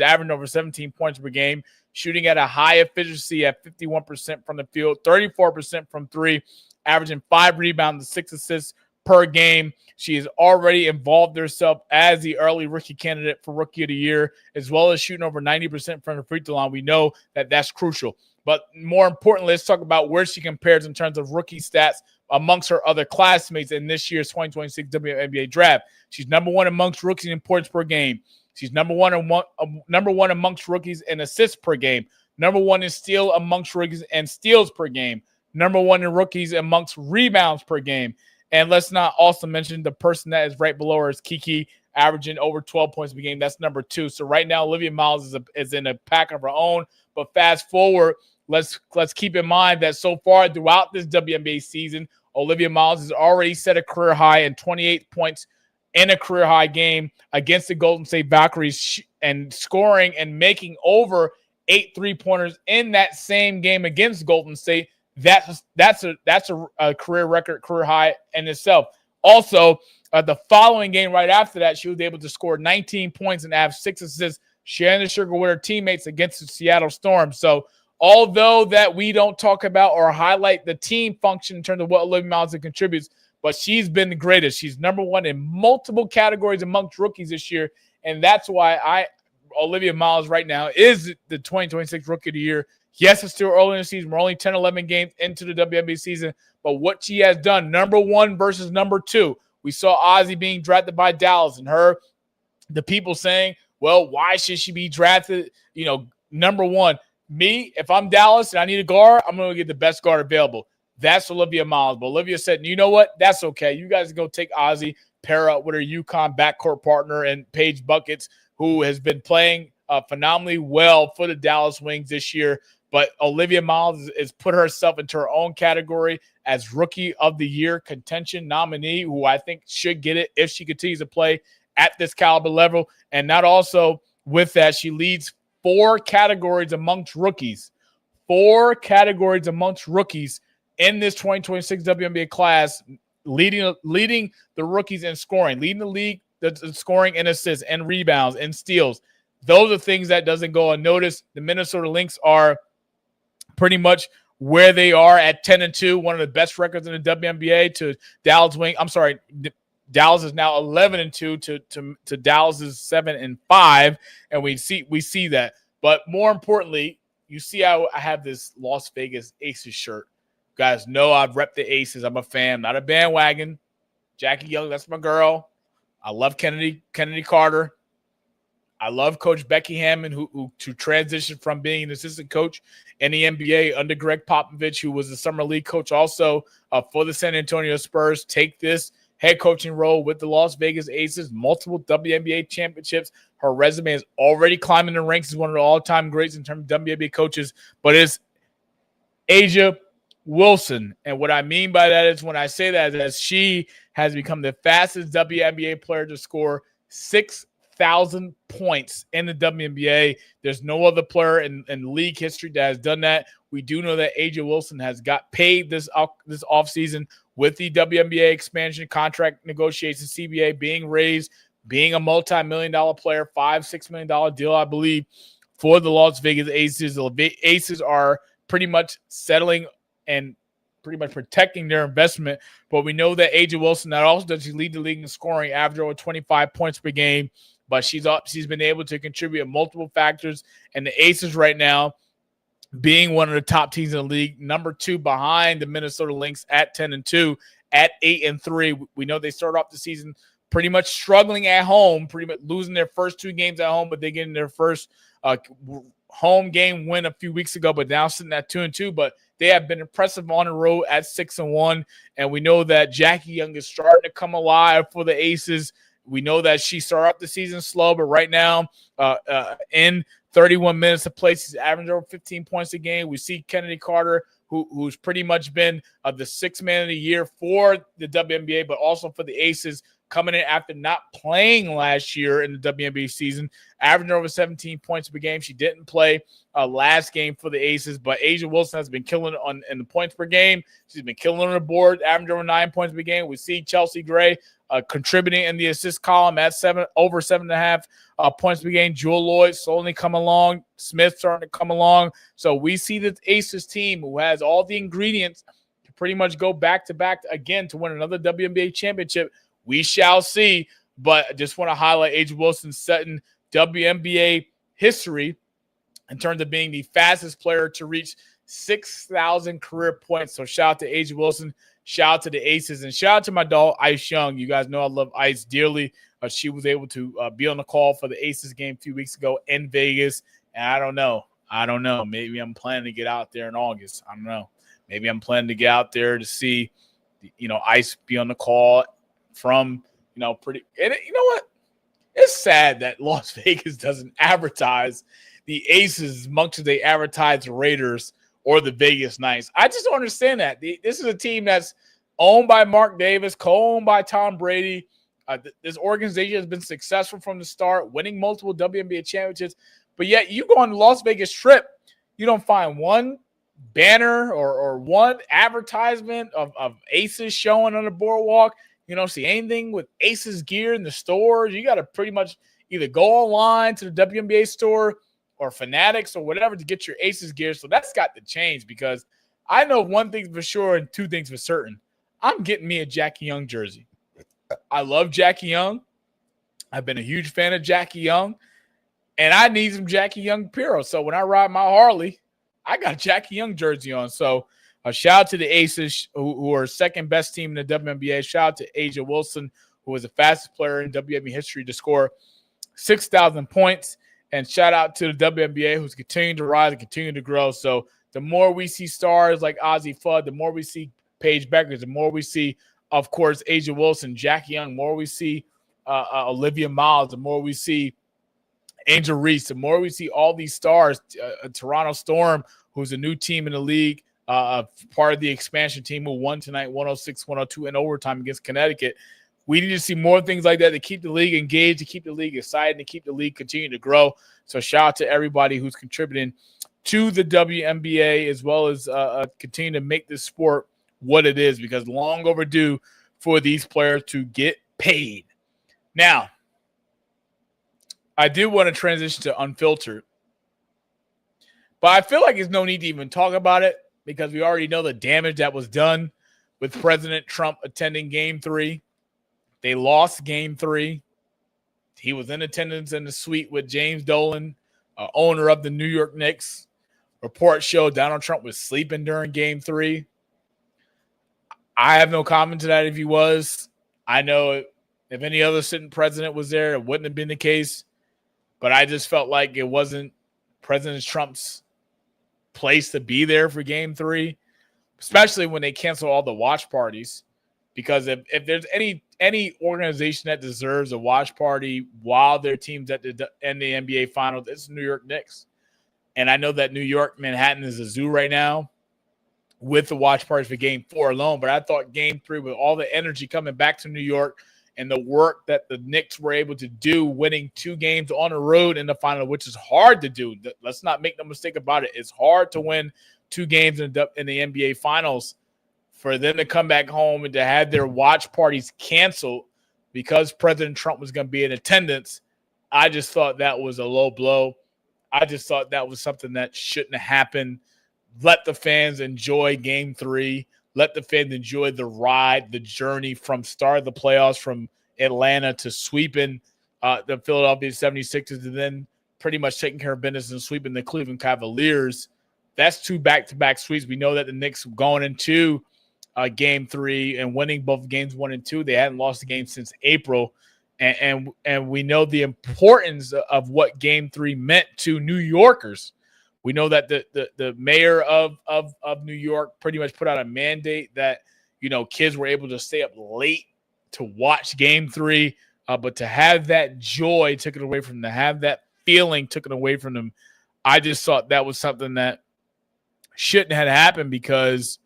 averaging over 17 points per game, shooting at a high efficiency at 51% from the field, 34% from 3, averaging 5 rebounds and 6 assists per game. She has already involved herself as the early rookie candidate for Rookie of the Year, as well as shooting over 90% from the free throw line. We know that that's crucial. But more importantly, let's talk about where she compares in terms of rookie stats amongst her other classmates in this year's 2026 WNBA draft. She's number 1 amongst rookies in points per game. She's number one amongst rookies in assists per game. Number 1 in steal amongst rookies and steals per game. Number 1 in rookies amongst rebounds per game. And let's not also mention the person that is right below her is Kiki, averaging over 12 points per game. That's number 2. So right now, Olivia Miles is in a pack of her own. But fast forward, let's keep in mind that so far throughout this WNBA season, Olivia Miles has already set a career high in 28 points in a career high game against the Golden State Valkyries and scoring and making over 8 3-pointers in that same game against Golden State. That's a career record, career high in itself. Also, the following game right after that, she was able to score 19 points and have 6 assists, sharing the sugar with her teammates against the Seattle Storm. So although that we don't talk about or highlight the team function in terms of what Olivia Miles contributes, but she's been the greatest. She's number 1 in multiple categories amongst rookies this year, and that's why Olivia Miles right now is the 2026 Rookie of the Year. Yes, it's still early in the season. We're only 10, 11 games into the WNBA season. But what she has done, number one versus number two. We saw Ozzy being drafted by Dallas, and the people saying, well, why should she be drafted, number one? Me, if I'm Dallas and I need a guard, I'm going to get the best guard available. That's Olivia Miles. But Olivia said, you know what? That's okay. You guys go take Ozzy, pair up with her UConn backcourt partner and Paige Buckets, who has been playing phenomenally well for the Dallas Wings this year. But Olivia Miles has put herself into her own category as Rookie of the Year contention nominee, who I think should get it if she continues to play at this caliber level. And not also with that, she leads 4 categories amongst rookies. 4 categories amongst rookies in this 2026 WNBA class, leading the rookies in scoring, leading the league, the scoring and assists and rebounds and steals. Those are things that doesn't go unnoticed. The Minnesota Lynx are pretty much where they are at 10-2, one of the best records in the WNBA to Dallas Wing. I'm sorry, Dallas is now 11-2 to Dallas's 7-5, and we see that. But more importantly, you see how I have this Las Vegas Aces shirt. You guys know I've repped the Aces. I'm a fan, not a bandwagon. Jackie Young, that's my girl. I love Kennedy Carter. I love Coach Becky Hammond, who to transition from being an assistant coach in the NBA under Greg Popovich, who was the summer league coach also for the San Antonio Spurs, take this head coaching role with the Las Vegas Aces, multiple WNBA championships. Her resume is already climbing the ranks as one of the all-time greats in terms of WNBA coaches, but it's A'ja Wilson. And what I mean by that is when I say that is she has become the fastest WNBA player to score 6,000 points in the WNBA. There's no other player in league history that has done that. We do know that A'ja Wilson has got paid this offseason with the WNBA expansion contract negotiations, CBA being raised, being a multi-million-dollar player, $5-6 million deal, I believe, for the Las Vegas Aces. The Aces are pretty much settling and pretty much protecting their investment. But we know that A'ja Wilson not also does she lead the league in scoring, average over 25 points per game, but she's been able to contribute multiple factors. And the Aces right now, being one of the top teams in the league, number 2 behind the Minnesota Lynx at 10-2, at 8-3. We know they started off the season pretty much struggling at home, pretty much losing their first 2 games at home, but they getting their first home game win a few weeks ago, but now sitting at 2-2. But they have been impressive on the road at 6-1, and we know that Jackie Young is starting to come alive for the Aces. We know that she started off the season slow, but right now in 31 minutes of play, she's averaging over 15 points a game. We see Kennedy Carter, who's pretty much been the 6th man of the year for the WNBA, but also for the Aces, coming in after not playing last year in the WNBA season, averaging over 17 points per game. She didn't play last game for the Aces, but A'ja Wilson has been killing in the points per game. She's been killing on the board, averaging over 9 points per game. We see Chelsea Gray contributing in the assist column at over 7.5 points per game. Jewel Lloyd slowly come along. Smith starting to come along. So we see the Aces team who has all the ingredients to pretty much go back-to-back again to win another WNBA championship. We shall see, but I just want to highlight A'ja Wilson setting WNBA history in terms of being the fastest player to reach 6,000 career points. So shout out to A'ja Wilson, shout out to the Aces, and shout out to my dog Ice Young. You guys know I love Ice dearly. She was able to be on the call for the Aces game a few weeks ago in Vegas, and I don't know. Maybe I'm planning to get out there in August. I don't know. Maybe I'm planning to get out there to see, Ice be on the call from, pretty. And you know what? It's sad that Las Vegas doesn't advertise the Aces as much as they advertise the Raiders or the Vegas Knights. I just don't understand that. This is a team that's owned by Mark Davis, co-owned by Tom Brady. This organization has been successful from the start, winning multiple WNBA championships. But yet you go on the Las Vegas Strip, you don't find one banner or one advertisement of Aces showing on the boardwalk. You don't see anything with Aces gear in the stores. You got to pretty much either go online to the WNBA store or Fanatics or whatever to get your Aces gear. So that's got to change, because I know one thing for sure and 2 things for certain. I'm getting me a Jackie Young jersey. I love Jackie Young. I've been a huge fan of Jackie Young. And I need some Jackie Young Piro. So when I ride my Harley, I got a Jackie Young jersey on. So a shout out to the Aces, who are second best team in the WNBA. Shout out to Asia Wilson, who was the fastest player in WNBA history to score 6,000 points. And shout out to the WNBA, who's continuing to rise and continue to grow. So the more we see stars like Ozzie Fudd, the more we see Paige Beckers, the more we see, of course, Asia Wilson, Jackie Young, the more we see Olivia Miles, the more we see Angel Reese, the more we see all these stars, Toronto Storm, who's a new team in the league, part of the expansion team who won tonight 106-102 in overtime against Connecticut. We need to see more things like that to keep the league engaged, to keep the league excited, to keep the league continue to grow. So shout out to everybody who's contributing to the WNBA, as well as continue to make this sport what it is, because long overdue for these players to get paid. Now, I do want to transition to Unfiltered, but I feel like there's no need to even talk about it because we already know the damage that was done with President Trump attending Game 3. They lost Game 3. He was in attendance in the suite with James Dolan, owner of the New York Knicks. Reports show Donald Trump was sleeping during Game 3. I have no comment to that if he was. I know if any other sitting president was there, it wouldn't have been the case. But I just felt like it wasn't President Trump's place to be there for Game 3, especially when they cancel all the watch parties. Because if there's any organization that deserves a watch party while their team's in the NBA Finals, it's New York Knicks. And I know that New York, Manhattan is a zoo right now with the watch parties for Game 4 alone. But I thought Game 3, with all the energy coming back to New York and the work that the Knicks were able to do, winning 2 games on the road in the final, which is hard to do. Let's not make no mistake about it. It's hard to win 2 games in the NBA Finals. For them to come back home and to have their watch parties canceled because President Trump was going to be in attendance, I just thought that was a low blow. I just thought that was something that shouldn't have happened. Let the fans enjoy Game 3. Let the fans enjoy the ride, the journey from start of the playoffs, from Atlanta to sweeping the Philadelphia 76ers, and then pretty much taking care of business and sweeping the Cleveland Cavaliers. That's 2 back-to-back sweeps. We know that the Knicks going into Game 3 and winning both games 1 and 2. They hadn't lost a game since April. And we know the importance of what Game 3 meant to New Yorkers. We know that the mayor of New York pretty much put out a mandate that, kids were able to stay up late to watch Game 3. But to have that joy taken away from them, to have that feeling taken away from them, I just thought that was something that shouldn't have happened because,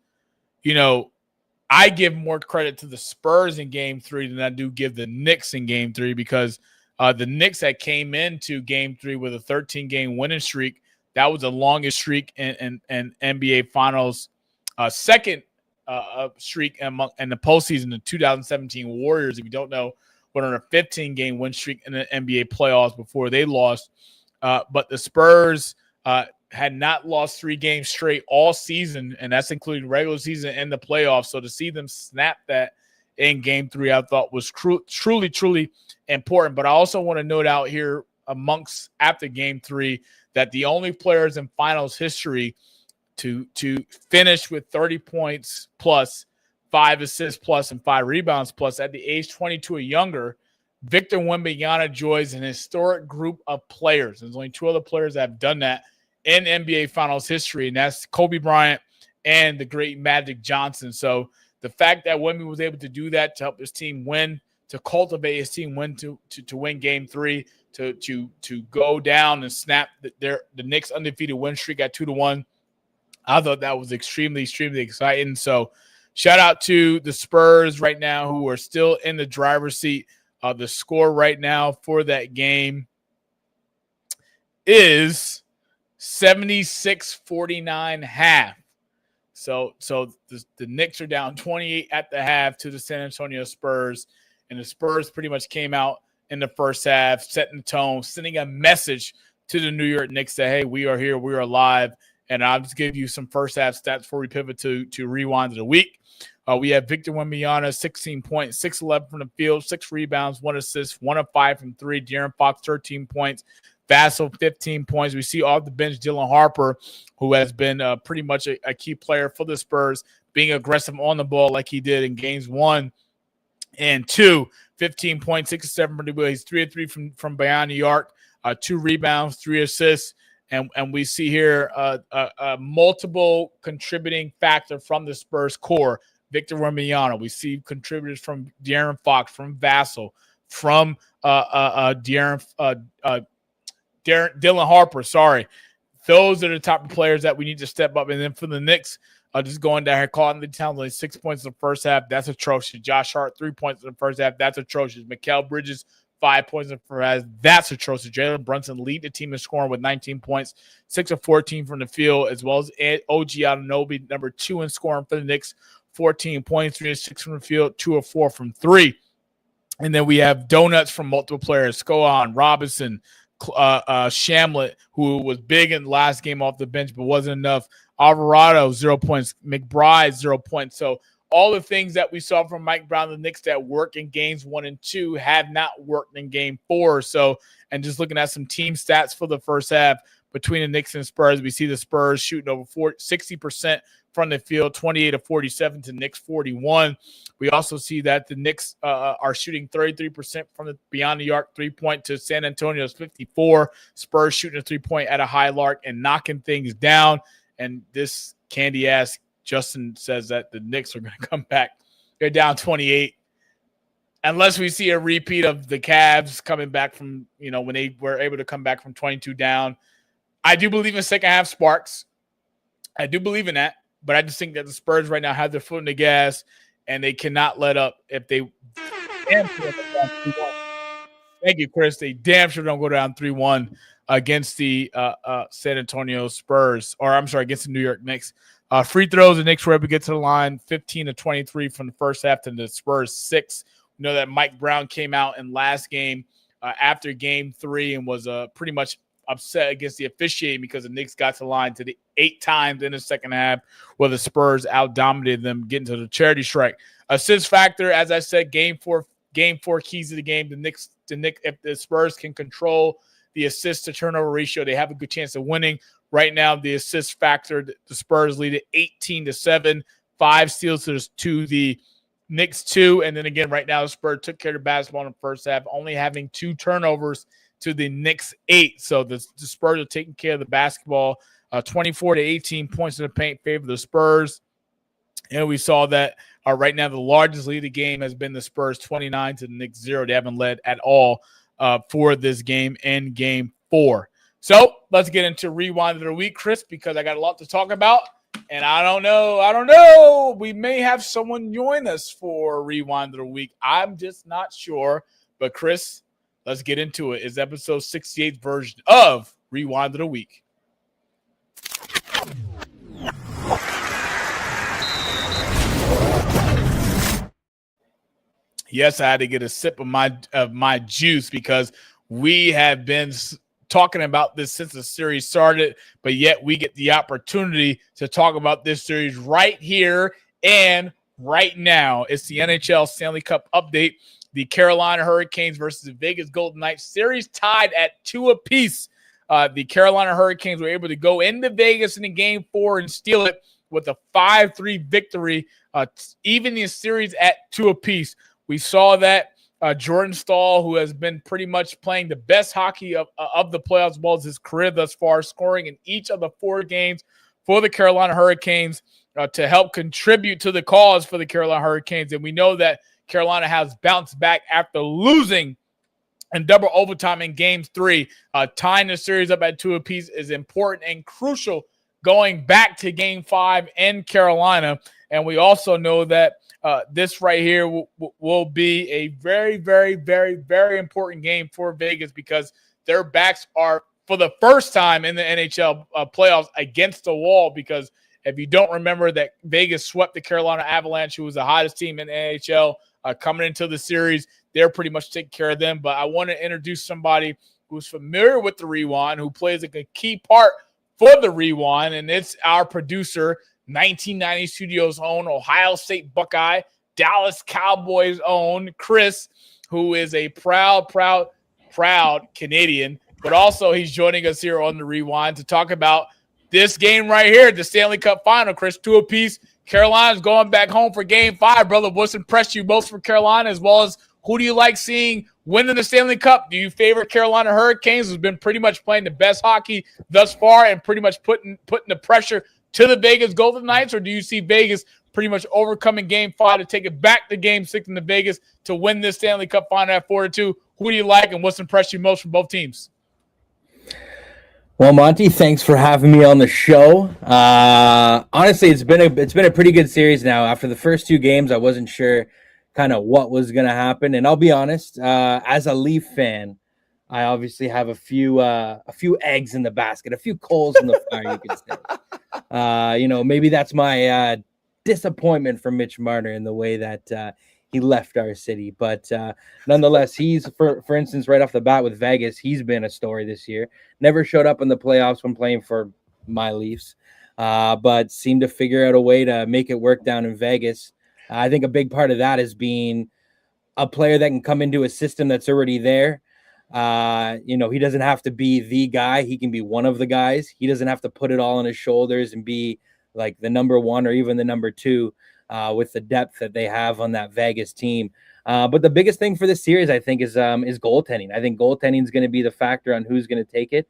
I give more credit to the Spurs in Game 3 than I do give the Knicks in Game 3 because the Knicks that came into Game 3 with a 13-game winning streak, that was the longest streak in NBA Finals, second streak in the postseason. The 2017 Warriors, if you don't know, went on a 15-game win streak in the NBA playoffs before they lost. But the Spurs had not lost 3 games straight all season, and that's including regular season and the playoffs. So to see them snap that in Game 3, I thought was truly, truly important. But I also want to note out here after Game 3 that the only players in finals history to finish with 30 points plus, 5 assists plus, and 5 rebounds plus at the age 22 or younger, Victor Wembanyama joins an historic group of players. There's only 2 other players that have done that in NBA Finals history, and that's Kobe Bryant and the great Magic Johnson. So the fact that Wemby was able to do that to help his team win, to cultivate his team win, to win Game 3, to go down and snap the Knicks' undefeated win streak at 2-1, I thought that was extremely, extremely exciting. So shout out to the Spurs right now who are still in the driver's seat. The score right now for that game is 76-49 half. So the Knicks are down 28 at the half to the San Antonio Spurs, and the Spurs pretty much came out in the first half, setting the tone, sending a message to the New York Knicks that, hey, we are here, we are alive. And I'll just give you some first half stats before we pivot to Rewind of the Week. We have Victor Wembanyama, 16 points, 6-11 from the field, 6 rebounds, 1 assist, 1 of 5 from 3. De'Aaron Fox, 13 points, Vassell, 15 points. We see off the bench Dylan Harper, who has been pretty much a key player for the Spurs, being aggressive on the ball like he did in games 1 and 2. 15 points, 6 or 7 from the wheel. He's 3 of 3 from beyond New York, 2 rebounds, 3 assists. And we see here a multiple contributing factor from the Spurs core. Victor Wembanyama. We see contributors from De'Aaron Fox, from Vassell, from Dylan Harper. Sorry. Those are the type of players that we need to step up. And then for the Knicks, just going down here, calling the town, only 6 points in the first half. That's atrocious. Josh Hart, 3 points in the first half. That's atrocious. Mikal Bridges, 5 points in the first half. That's atrocious. Jalen Brunson lead the team in scoring with 19 points, 6 of 14 from the field, as well as OG Anunoby, number 2 in scoring for the Knicks, 14 points, 3 of 6 from the field, 2 of 4 from 3. And then we have donuts from multiple players: Scohan, Robinson, Shamlet, who was big in the last game off the bench but wasn't enough. Alvarado, 0 points. McBride, 0 points. So all the things that we saw from Mike Brown, the Knicks, that work in games 1 and 2 have not worked in game 4. So, and just looking at some team stats for the first half between the Knicks and Spurs, we see the Spurs shooting over 60% from the field, 28 of 47 to Knicks 41. We also see that the Knicks are shooting 33% from the beyond New York 3-point to San Antonio's 54. Spurs shooting a 3-point at a high lark and knocking things down. And this candy ass Justin says that the Knicks are going to come back. They're down 28. Unless we see a repeat of the Cavs coming back from, when they were able to come back from 22 down. I do believe in second half sparks. I do believe in that. But I just think that the Spurs right now have their foot in the gas, and they cannot let up. If they damn sure go down 3-1. Thank you, Chris. They damn sure don't go down 3-1 against the San Antonio Spurs, or I'm sorry, against the New York Knicks. Free throws, the Knicks were able to get to the line, 15 to 23 from the first half to the Spurs 6. We know that Mike Brown came out in last game after game 3 and was pretty much upset against the officiating because the Knicks got to the line to the 8 times in the second half, where the Spurs out-dominated them, getting to the charity strike. Assist factor, as I said, game four keys of the game. The Knicks, if the Spurs can control the assist to turnover ratio, they have a good chance of winning. Right now, the assist factor, the Spurs lead it 18-7, 5 steals to the Knicks 2. And then again, right now, the Spurs took care of the basketball in the first half, only having 2 turnovers to the Knicks 8. So the Spurs are taking care of the basketball. 24 to 18 points in the paint favor the Spurs. And we saw that right now the largest lead of the game has been the Spurs, 29 to the Knicks 0. They haven't led at all for this game in game 4. So let's get into Rewind of the Week, Chris, because I got a lot to talk about. And I don't know. We may have someone join us for Rewind of the Week. I'm just not sure. But Chris, let's get into it. It's episode 68 version of Rewind of the Week. Yes, I had to get a sip of my juice because we have been talking about this since the series started, but yet we get the opportunity to talk about this series right here and right now. It's the NHL Stanley Cup update. The Carolina Hurricanes versus the Vegas Golden Knights series tied at 2 apiece. The Carolina Hurricanes were able to go into Vegas in the game 4 and steal it with a 5-3 victory, even the series at 2 apiece. We saw that Jordan Staal, who has been pretty much playing the best hockey of the playoffs as well as his career thus far, scoring in each of the 4 games for the Carolina Hurricanes to help contribute to the cause for the Carolina Hurricanes. And we know that Carolina has bounced back after losing in double overtime in game 3. Tying the series up at 2 apiece is important and crucial going back to game 5 in Carolina. And we also know that this right here will be a very, very, very, very important game for Vegas because their backs are, for the first time in the NHL playoffs, against the wall. Because if you don't remember that Vegas swept the Carolina Avalanche, who was the hottest team in the NHL coming into the series, they're pretty much taking care of them. But I want to introduce somebody who's familiar with the Rewind, who plays a key part for the Rewind, and it's our producer, 1990 Studios' own Ohio State Buckeye, Dallas Cowboys' own Chris, who is a proud Canadian. but also he's joining us here on the Rewind to talk about this game right here, the Stanley Cup Final. Chris, 2 apiece. Carolina's going back home for Game 5, brother. What's impressed you most for Carolina, as well as who do you like seeing winning the Stanley Cup? Do you favor Carolina Hurricanes, who's been pretty much playing the best hockey thus far and pretty much putting the pressure to the Vegas Golden Knights, or do you see Vegas pretty much overcoming Game 5 to take it back to Game 6 in the Vegas to win this Stanley Cup Final at 4-2? Who do you like, and what's impressed you most from both teams? Well, Monty, thanks for having me on the show. Honestly, it's been a pretty good series now. After the first 2 games, I wasn't sure kind of what was going to happen, and I'll be honest, as a Leaf fan, I obviously have a few eggs in the basket, a few coals in the fire, you could say. Maybe that's my disappointment for Mitch Marner in the way that he left our city, but nonetheless, he's for instance, right off the bat with Vegas, he's been a story this year. Never showed up in the playoffs when playing for my Leafs, but seemed to figure out a way to make it work down in Vegas. I think a big part of that is being a player that can come into a system that's already there. He doesn't have to be the guy. He can be one of the guys. He doesn't have to put it all on his shoulders and be like the number 1 or even the number 2 with the depth that they have on that Vegas team. But the biggest thing for this series, I think, is goaltending. I think goaltending is going to be the factor on who's going to take it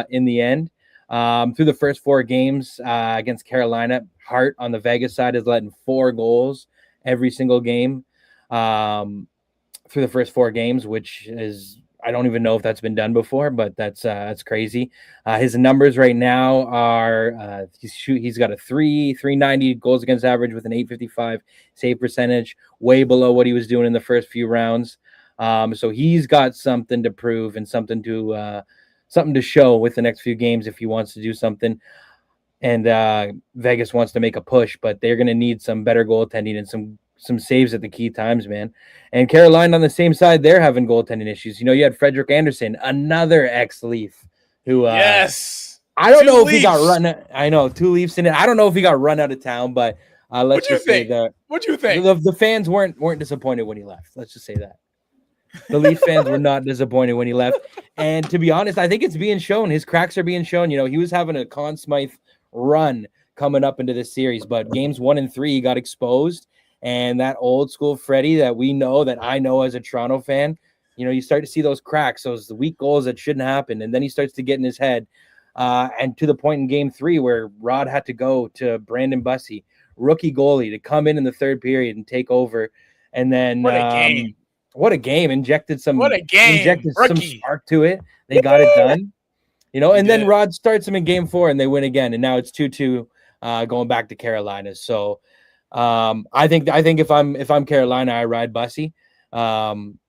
in the end. Through the first 4 games against Carolina, Hart on the Vegas side is letting 4 goals every single game through the first 4 games, which is, I don't even know if that's been done before, but that's crazy. His numbers right now are he's got a 390 goals against average with an 855 save percentage, way below what he was doing in the first few rounds. So he's got something to prove and something to show with the next few games if he wants to do something. And Vegas wants to make a push, but they're going to need some better goaltending and some saves at the key times, man. And Carolina on the same side, they're having goaltending issues. You had Frederik Andersen, another ex-Leaf, who yes, I don't know if he got run. I know 2 Leafs in it. I don't know if he got run out of town, but let's just say that. What do you think? The fans weren't disappointed when he left. Let's just say that. The Leaf fans were not disappointed when he left. And to be honest, I think it's being shown. His cracks are being shown. He was having a Conn Smythe run coming up into this series, but games 1 and 3 he got exposed. And that old school Freddie that I know as a Toronto fan, you start to see those cracks, those weak goals that shouldn't happen. And then he starts to get in his head. And to the point in game 3 where Rod had to go to Brandon Bussey, rookie goalie, to come in the 3rd period and take over. And then what a game. What a game. Injected some Rookie. spark to it. They got it done. And then Rod starts them in game 4 and they win again. And now it's 2-2 going back to Carolina. So I think if I'm Carolina, I ride Bussey. Having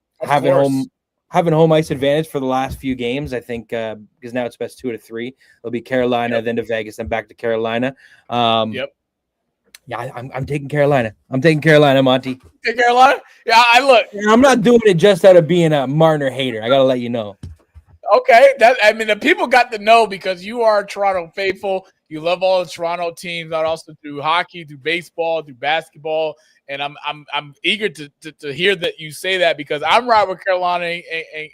home ice advantage for the last few games, I think, because now it's best 2 out of 3. It'll be Carolina, then to Vegas, then back to Carolina. Yep. Yeah, I'm taking Carolina. I'm taking Carolina, Monty. Take Carolina? Yeah, I'm not doing it just out of being a Marner hater. I gotta let you know. Okay, the people got to know because you are Toronto faithful. You love all the Toronto teams, not also through hockey, through baseball, through basketball, and I'm eager to hear that you say that because I'm right with Carolina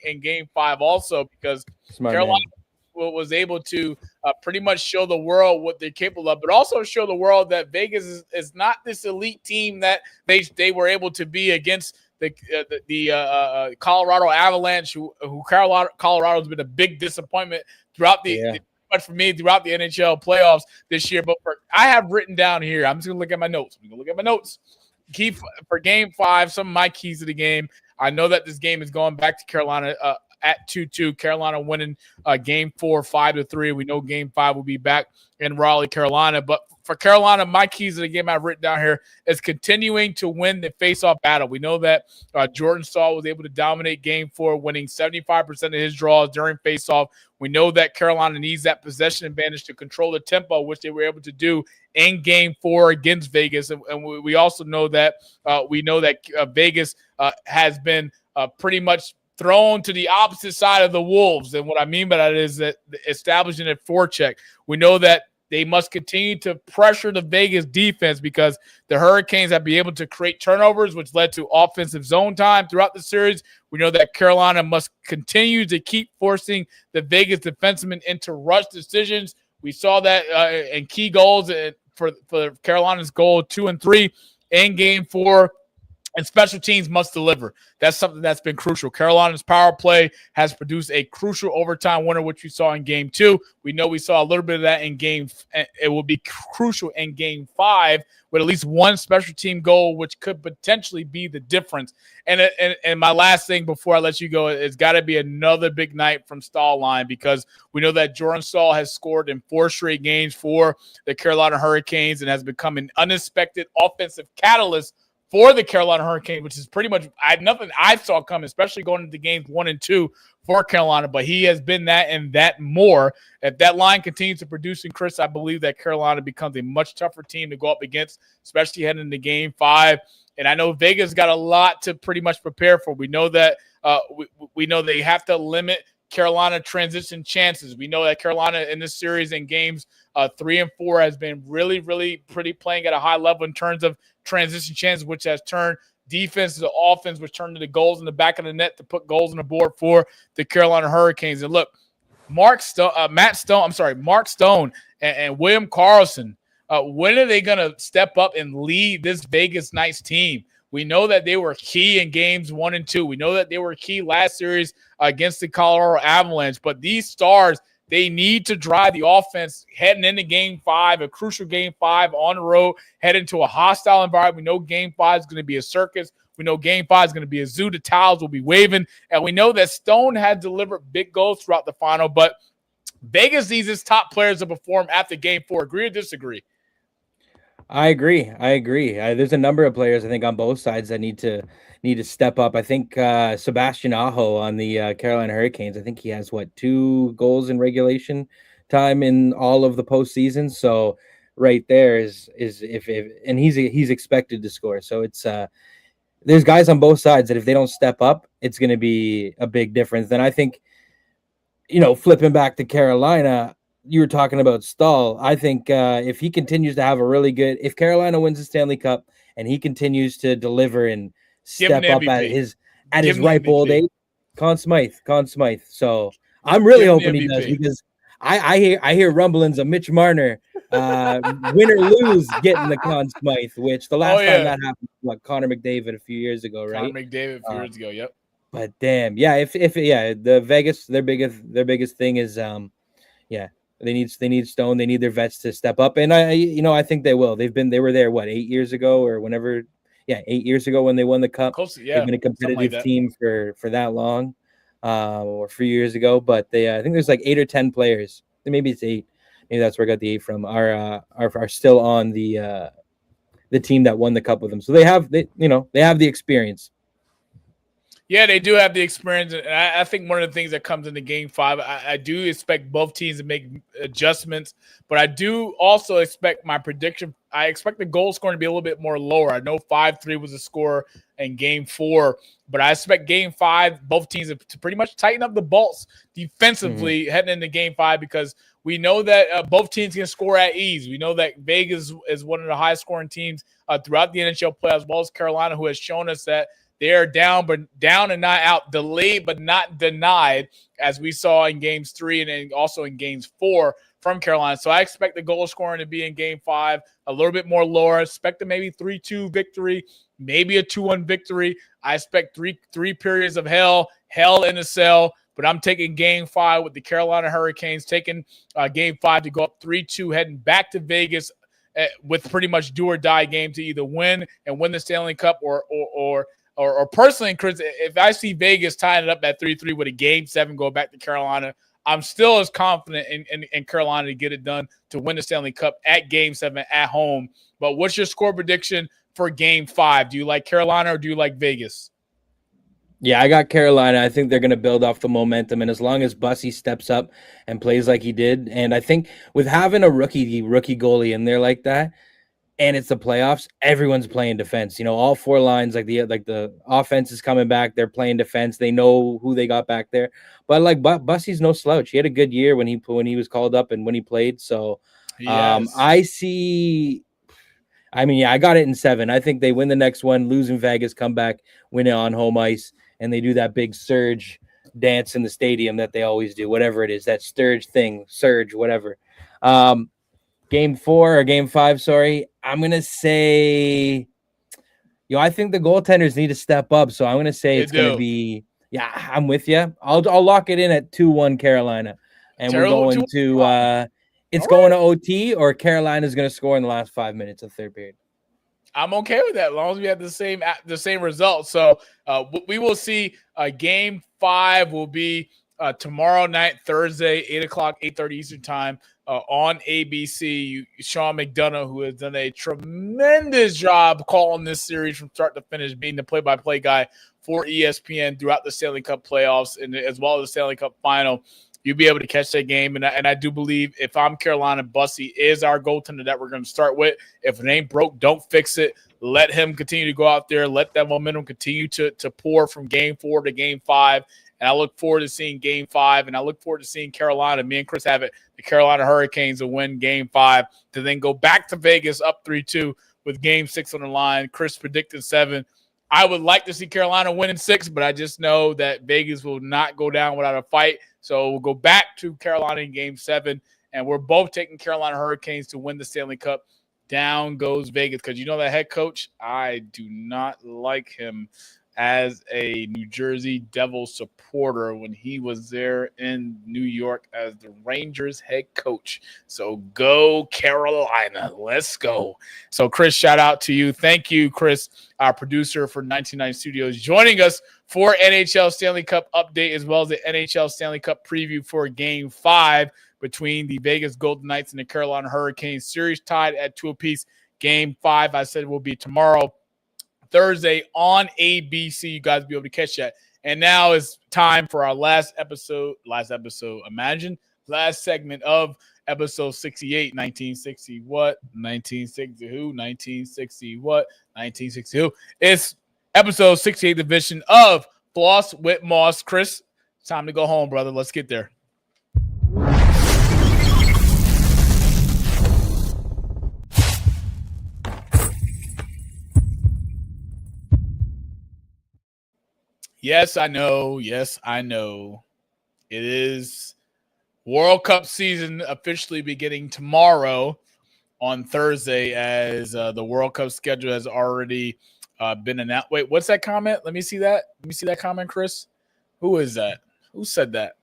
in Game 5 also because Carolina was able to pretty much show the world what they're capable of, but also show the world that Vegas is not this elite team that they were able to be against the Colorado Avalanche, who Colorado's been a big disappointment throughout but for me throughout the NHL playoffs this year. But I have written down here, I'm just gonna look at my notes. Key for Game 5, some of my keys to the game. I know that this game is going back to Carolina at 2-2. Carolina winning Game 4 5-3. We know Game 5 will be back in Raleigh, Carolina. But for Carolina, my keys to the game I've written down here is continuing to win the face-off battle. We know that Jordan Staal was able to dominate Game 4, winning 75% of his draws during face-off. We know that Carolina needs that possession advantage to control the tempo, which they were able to do in Game 4 against Vegas. And we also know that Vegas has been pretty much thrown to the opposite side of the Wolves. And what I mean by that is that establishing a forecheck. We know that they must continue to pressure the Vegas defense because the Hurricanes have been able to create turnovers, which led to offensive zone time throughout the series. We know that Carolina must continue to keep forcing the Vegas defensemen into rush decisions. We saw that in key goals for Carolina's goal 2 and 3 in Game 4. And special teams must deliver. That's something that's been crucial. Carolina's power play has produced a crucial overtime winner, which we saw in Game 2. We know we saw a little bit of that in Game. It will be crucial in Game 5 with at least one special team goal, which could potentially be the difference. And my last thing before I let you go, it's got to be another big night from Stahl line because we know that Jordan Stahl has scored in 4 straight games for the Carolina Hurricanes and has become an unexpected offensive catalyst for the Carolina Hurricanes, which is pretty much nothing I saw coming, especially going into games 1 and 2 for Carolina. But he has been that and that more. If that line continues to produce, and Chris, I believe that Carolina becomes a much tougher team to go up against, especially heading into Game 5. And I know Vegas got a lot to pretty much prepare for. We know that we know they have to limit Carolina transition chances. We know that Carolina in this series in games 3 and 4 has been really, really pretty playing at a high level in terms of transition chances, which has turned defense to offense, which turned into goals in the back of the net to put goals on the board for the Carolina Hurricanes. And look, Mark Stone and William Karlsson, when are they going to step up and lead this Vegas Knights team? We know that they were key in games 1 and 2. We know that they were key last series against the Colorado Avalanche. But these stars, they need to drive the offense heading into Game 5, a crucial Game 5 on the road, heading to a hostile environment. We know Game 5 is going to be a circus. We know Game 5 is going to be a zoo. The towels will be waving. And we know that Stone had delivered big goals throughout the final. But Vegas needs its top players to perform after Game 4. Agree or disagree? I agree. There's a number of players I think on both sides that need to step up. I think Sebastian Aho on the Carolina Hurricanes. I think he has 2 goals in regulation time in all of the postseason. So right there is if and he's expected to score. So it's there's guys on both sides that if they don't step up, it's going to be a big difference. Then I think flipping back to Carolina. You were talking about Stahl. I think if he continues to have if Carolina wins the Stanley Cup and he continues to deliver and step up at his ripe old age, Conn Smythe. So I'm really hoping he does because I hear rumblings of Mitch Marner, win or lose, getting the Conn Smythe, which the last time that happened, Connor McDavid a few years ago, right? Connor McDavid a few years ago, yep. But damn, yeah, the Vegas, their biggest thing is They need Stone. They need their vets to step up, and I think they will. They were there 8 years ago or whenever, 8 years ago when they won the cup. They've been a competitive team for that long, or a few years ago. But I think there's 8 or 10 players. Maybe it's 8. Maybe that's where I got the 8 from. Are still on the team that won the cup with them. So they have the experience. Yeah, they do have the experience. And I think one of the things that comes into Game 5, I do expect both teams to make adjustments, but I do also expect my prediction. I expect the goal scoring to be a little bit more lower. I know 5-3 was the score in Game 4, but I expect Game 5, both teams to pretty much tighten up the bolts defensively heading into Game 5 because we know that both teams can score at ease. We know that Vegas is one of the highest scoring teams throughout the NHL play, as well as Carolina, who has shown us that they are down and not out, delayed but not denied, as we saw in Games 3 and then also in Games 4 from Carolina. So I expect the goal scoring to be in Game 5 a little bit more lower. I expect a maybe 3-2 victory, maybe a 2-1 victory. I expect three periods of hell in the cell. But I'm taking Game 5 with the Carolina Hurricanes, taking Game 5 to go up 3-2, heading back to Vegas with pretty much do-or-die game to either win the Stanley Cup or personally, Chris, if I see Vegas tying it up at 3-3 with a Game 7 go back to Carolina, I'm still as confident in Carolina to get it done to win the Stanley Cup at Game 7 at home. But what's your score prediction for Game 5? Do you like Carolina or do you like Vegas? Yeah, I got Carolina. I think they're going to build off the momentum, and as long as Bussy steps up and plays like he did, and I think with having a rookie goalie in there like that, and it's the playoffs, everyone's playing defense. All 4 lines, the offense is coming back. They're playing defense. They know who they got back there. But Bussy's no slouch. He had a good year when he was called up and when he played. So Yes. I got it in 7. I think they win the next one, lose in Vegas, come back, win it on home ice, and they do that big surge dance in the stadium that they always do, whatever it is, that surge, whatever. Game 4 or game 5, sorry. I'm going to say, I think the goaltenders need to step up. So I'm going to say it's going to be, I'm with you. I'll lock it in at 2-1 Carolina. And we're going to, going to OT, or Carolina's going to score in the last 5 minutes of third period. I'm okay with that as long as we have the same result. So we will see. Game 5 will be tomorrow night, Thursday, 8:00, 8:30 Eastern time on ABC. Sean McDonough, who has done a tremendous job calling this series from start to finish, being the play-by-play guy for ESPN throughout the Stanley Cup playoffs and as well as the Stanley Cup final. You'll be able to catch that game. And I do believe if I'm Carolina, Bussy is our goaltender that we're going to start with. If it ain't broke, don't fix it. Let him continue to go out there. Let that momentum continue to pour from game 4 to game 5. And I look forward to seeing game 5. And I look forward to seeing Carolina. Me and Chris have it. The Carolina Hurricanes will win game 5 to then go back to Vegas up 3-2 with game 6 on the line. Chris predicted 7. I would like to see Carolina win in 6, but I just know that Vegas will not go down without a fight. So we'll go back to Carolina in game 7, and we're both taking Carolina Hurricanes to win the Stanley Cup. Down goes Vegas, because you know that head coach, I do not like him as a New Jersey Devils supporter when he was there in New York as the Rangers head coach. So go Carolina. Let's go. So Chris, shout out to you. Thank you, Chris, our producer for 1990 Studios, joining us for NHL Stanley Cup update as well as the NHL Stanley Cup preview for Game 5 between the Vegas Golden Knights and the Carolina Hurricanes. Series tied at 2 apiece. Game 5, I said, will be tomorrow, Thursday on ABC. You guys will be able to catch that. And now it's time for our last segment of episode 68, 1960 what? 1960 who? 1960 what? 1960 who? It's episode 68 division of Floss with Moss. Chris, it's time to go home, brother. Let's get there. Yes, I know. It is World Cup season officially beginning tomorrow on Thursday, as the World Cup schedule has already been announced. Wait, what's that comment? Let me see that. Comment, Chris. Who is that? Who said that?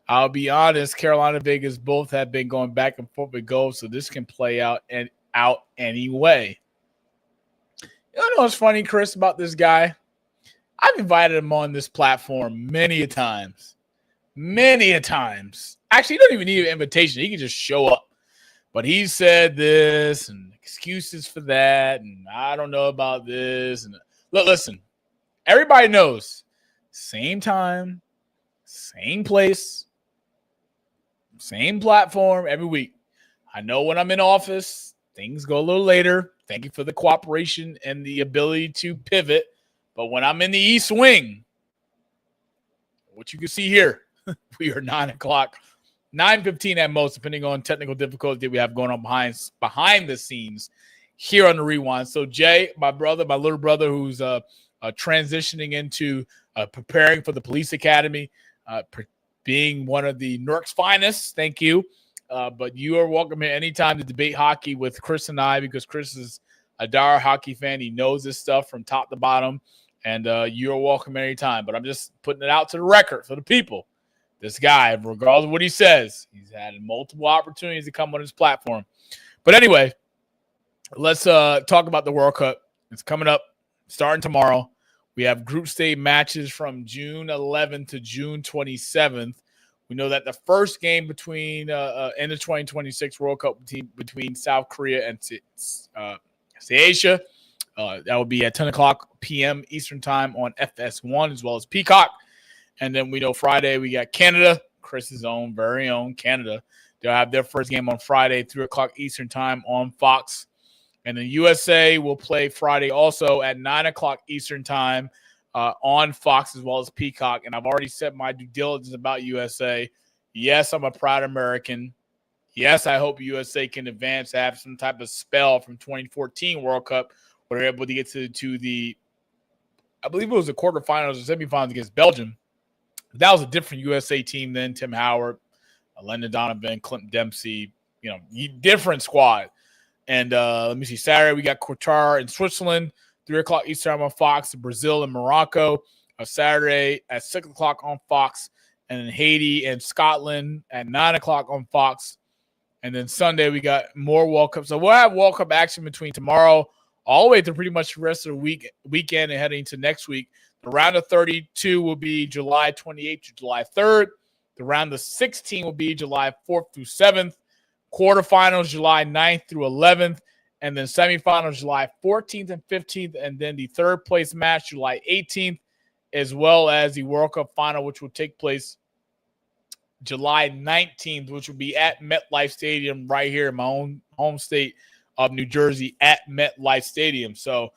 I'll be honest, Carolina, Vegas both have been going back and forth with goals, so this can play out anyway. You know what's funny, Chris, about this guy? I've invited him on this platform many a times. Actually, he doesn't even need an invitation. He can just show up. But he said this and excuses for that, and I don't know about this. And look, listen, everybody knows. Same time, same place, same platform every week. I know when I'm in office, things go a little later. Thank you for the cooperation and the ability to pivot. But when I'm in the East Wing, what you can see here, we are 9 o'clock, 9:15 at most, depending on technical difficulty that we have going on behind the scenes here on the Rewind. So Jay, my little brother, who's transitioning into preparing for the police academy, being one of the Newark's finest. Thank you. But you are welcome here anytime to debate hockey with Chris and I, because Chris is a dire hockey fan. He knows this stuff from top to bottom, and you're welcome anytime. But I'm just putting it out to the record for the people. This guy, regardless of what he says, he's had multiple opportunities to come on his platform. But anyway, let's talk about the World Cup. It's coming up, starting tomorrow. We have group stage matches from June 11th to June 27th. We know that the first game between in the 2026 World Cup between South Korea and Asia, that will be at 10 o'clock p.m. Eastern time on FS1 as well as Peacock. And then we know Friday we got Canada, Chris's very own Canada. They'll have their first game on Friday, 3 o'clock Eastern time on Fox. And the USA will play Friday also at 9 o'clock Eastern time on Fox as well as Peacock. And I've already said my due diligence about USA. Yes, I'm a proud American. Yes, I hope USA can advance, have some type of spell from 2014 World Cup where they're able to get to the, I believe it was the quarterfinals or semifinals against Belgium. That was a different USA team than Tim Howard, Landon Donovan, Clint Dempsey, different squad. And let me see, Saturday we got Qatar in Switzerland, 3 o'clock Eastern on Fox, Brazil and Morocco. Saturday at 6 o'clock on Fox, and then Haiti and Scotland at 9 o'clock on Fox. And then Sunday, we got more World Cup. So we'll have World Cup action between tomorrow all the way to pretty much the rest of the weekend and heading to next week. The round of 32 will be July 28th to July 3rd. The round of 16 will be July 4th through 7th. Quarterfinals, July 9th through 11th. And then semifinals, July 14th and 15th. And then the third place match, July 18th, as well as the World Cup final, which will take place July 19th, which will be at MetLife Stadium right here in my own home state of New Jersey at MetLife Stadium. So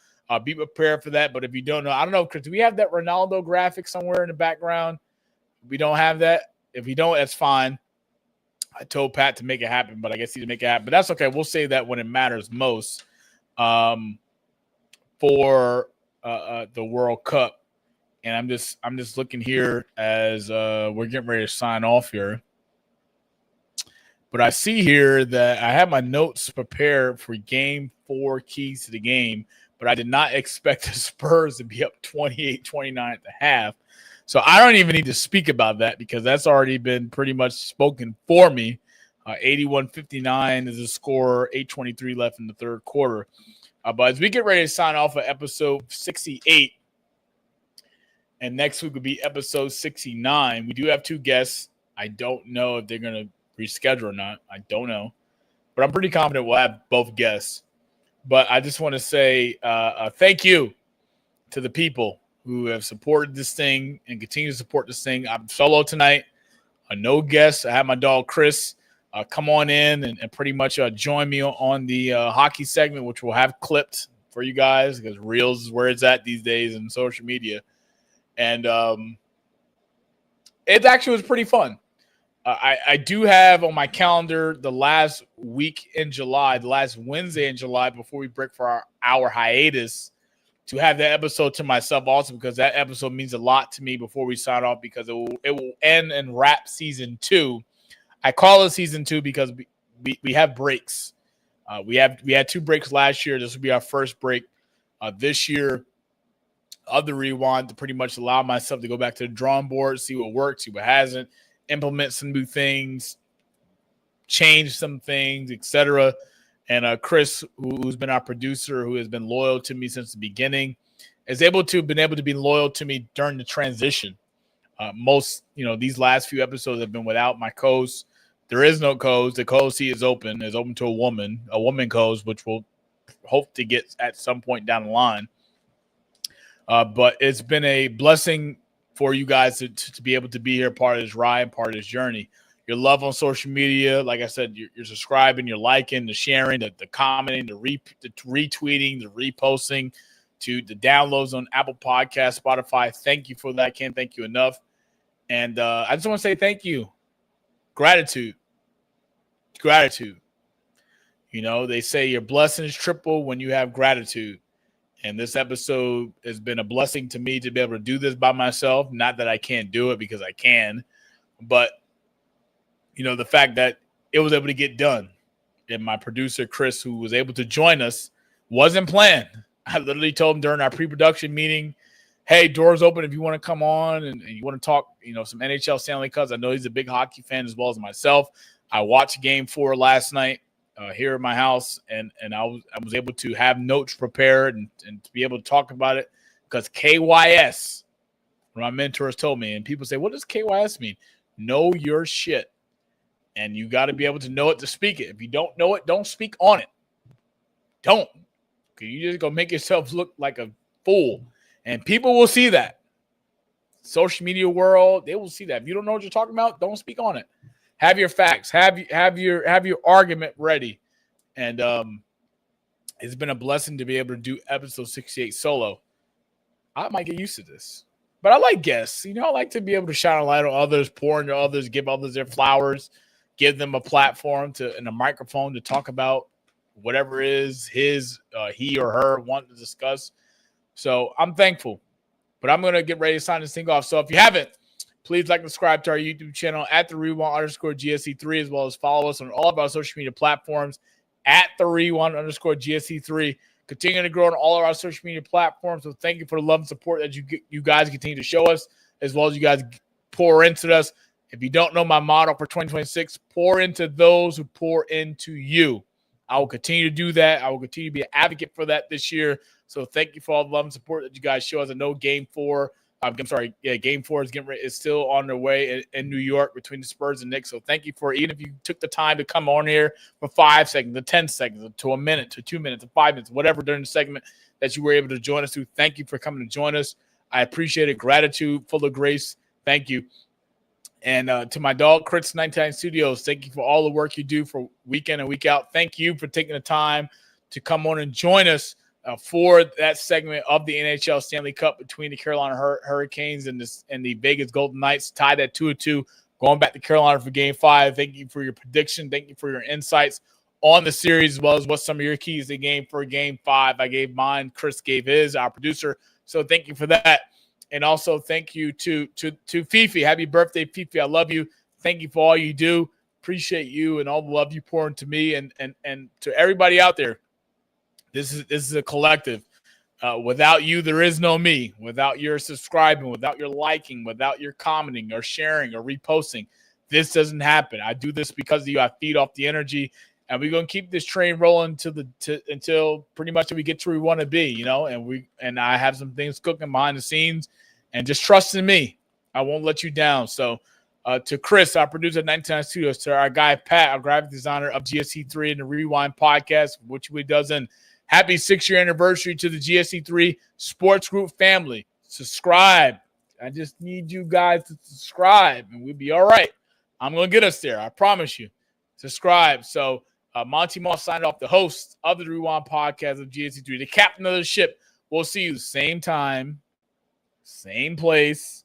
be prepared for that. But if you don't know, I don't know, Chris, do we have that Ronaldo graphic somewhere in the background? We don't have that. If we don't, that's fine. I told Pat to make it happen, but I guess he didn't make it happen. But that's okay. We'll save that when it matters most for the World Cup. And I'm just looking here as we're getting ready to sign off here. But I see here that I have my notes prepared for Game 4 keys to the game, but I did not expect the Spurs to be up 28-29 at the half. So I don't even need to speak about that because that's already been pretty much spoken for me. 81-59 is the score, 8:23 left in the third quarter. But as we get ready to sign off of episode 68, and next week will be episode 69. We do have 2 guests. I don't know if they're going to reschedule or not. I don't know. But I'm pretty confident we'll have both guests. But I just want to say thank you to the people who have supported this thing and continue to support this thing. I'm solo tonight. No guests. I have my dog, Chris, come on in and pretty much join me on the hockey segment, which we'll have clipped for you guys because Reels is where it's at these days in social media. And it actually was pretty fun. I do have on my calendar the last week in July, the last Wednesday in July before we break for our hiatus, to have that episode to myself also because that episode means a lot to me before we sign off because it will end and wrap season 2. I call it season 2 because we have breaks. We had 2 breaks last year. This will be our first break this year of the Rewind to pretty much allow myself to go back to the drawing board, see what works, see what hasn't, implement some new things, change some things, etc. And Chris, who's been our producer, who has been loyal to me since the beginning, been able to be loyal to me during the transition. These last few episodes have been without my co-host. There is no co-host. The co-host is open to a woman co-host, which we'll hope to get at some point down the line. But it's been a blessing for you guys to be able to be here, part of this ride, part of this journey. Your love on social media, like I said, you're subscribing, you're liking, the sharing, the commenting, the retweeting, the reposting, to the downloads on Apple Podcasts, Spotify. Thank you for that. I can't thank you enough. And I just want to say thank you. Gratitude. They say your blessings triple when you have gratitude. And this episode has been a blessing to me to be able to do this by myself. Not that I can't do it because I can, but the fact that it was able to get done. And my producer, Chris, who was able to join us, wasn't planned. I literally told him during our pre-production meeting, hey, doors open if you want to come on and you want to talk, some NHL Stanley Cups. I know he's a big hockey fan as well as myself. I watched Game 4 last night here at my house, and I was able to have notes prepared and to be able to talk about it because KYS, my mentors told me, and people say, what does KYS mean? Know your shit. And you got to be able to know it to speak it. If you don't know it, don't speak on it. Don't. Because you just going to make yourself look like a fool. And people will see that. Social media world, they will see that. If you don't know what you're talking about, don't speak on it. Have your facts. Have your argument ready. And it's been a blessing to be able to do episode 68 solo. I might get used to this. But I like guests. I like to be able to shine a light on others, pour into others, give others their flowers. give them a platform and a microphone to talk about whatever is he or her want to discuss. So I'm thankful. But I'm going to get ready to sign this thing off. So if you haven't, please like and subscribe to our YouTube channel at @TheRewind_GSC3, as well as follow us on all of our social media platforms at @TheRewind_GSC3. Continuing to grow on all of our social media platforms. So thank you for the love and support that you guys continue to show us, as well as you guys pour into us. If you don't know my motto for 2026, pour into those who pour into you. I will continue to do that. I will continue to be an advocate for that this year. So thank you for all the love and support that you guys show us. I know Game 4 is still on their way in New York between the Spurs and Knicks. So thank you for, even if you took the time to come on here for 5 seconds, to 10 seconds, to a minute, to 2 minutes, to 5 minutes, whatever during the segment that you were able to join us through. Thank you for coming to join us. I appreciate it. Gratitude, full of grace. Thank you. And to my dog, Chris 99 Studios, thank you for all the work you do for week in and week out. Thank you for taking the time to come on and join us for that segment of the NHL Stanley Cup between the Carolina Hurricanes and the Vegas Golden Knights, tied at 2-2, going back to Carolina for Game 5. Thank you for your prediction. Thank you for your insights on the series, as well as what some of your keys to game for Game 5. I gave mine. Chris gave his, our producer. So thank you for that. And also thank you to Fifi. Happy birthday, Fifi. I love you. Thank you for all you do. Appreciate you and all the love you pour into me and to everybody out there. This is a collective. Without you, there is no me. Without your subscribing, without your liking, without your commenting or sharing or reposting, this doesn't happen. I do this because of you. I feed off the energy, and we're gonna keep this train rolling until pretty much we get to where we want to be, you know. And I have some things cooking behind the scenes, and just trust in me. I won't let you down. So to Chris, our producer at 99 Studios, to our guy Pat, our graphic designer of GSC3 and the Rewind podcast, which we does in. Happy 6-year anniversary to the GSC3 Sports Group family. Subscribe. I just need you guys to subscribe, and we'll be all right. I'm going to get us there. I promise you. Subscribe. So Monty Moss signed off, the host of the Rewind podcast of GSC3, the captain of the ship. We'll see you same time, same place,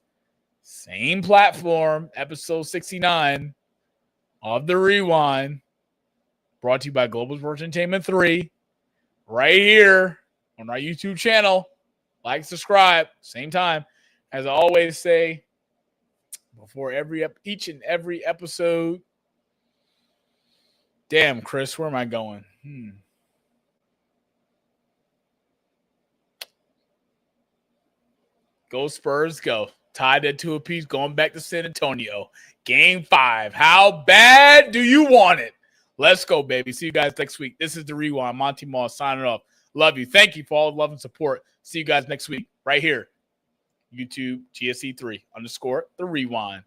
same platform, episode 69 of the Rewind, brought to you by Global Sports Entertainment 3. Right here on our YouTube channel. Like, subscribe, same time. As I always say, before each and every episode. Damn, Chris, where am I going? Go Spurs, go. Tied at 2 apiece, going back to San Antonio. Game 5. How bad do you want it? Let's go, baby. See you guys next week. This is The Rewind. Monty Moss signing off. Love you. Thank you for all the love and support. See you guys next week right here. YouTube GSC3 _ The Rewind.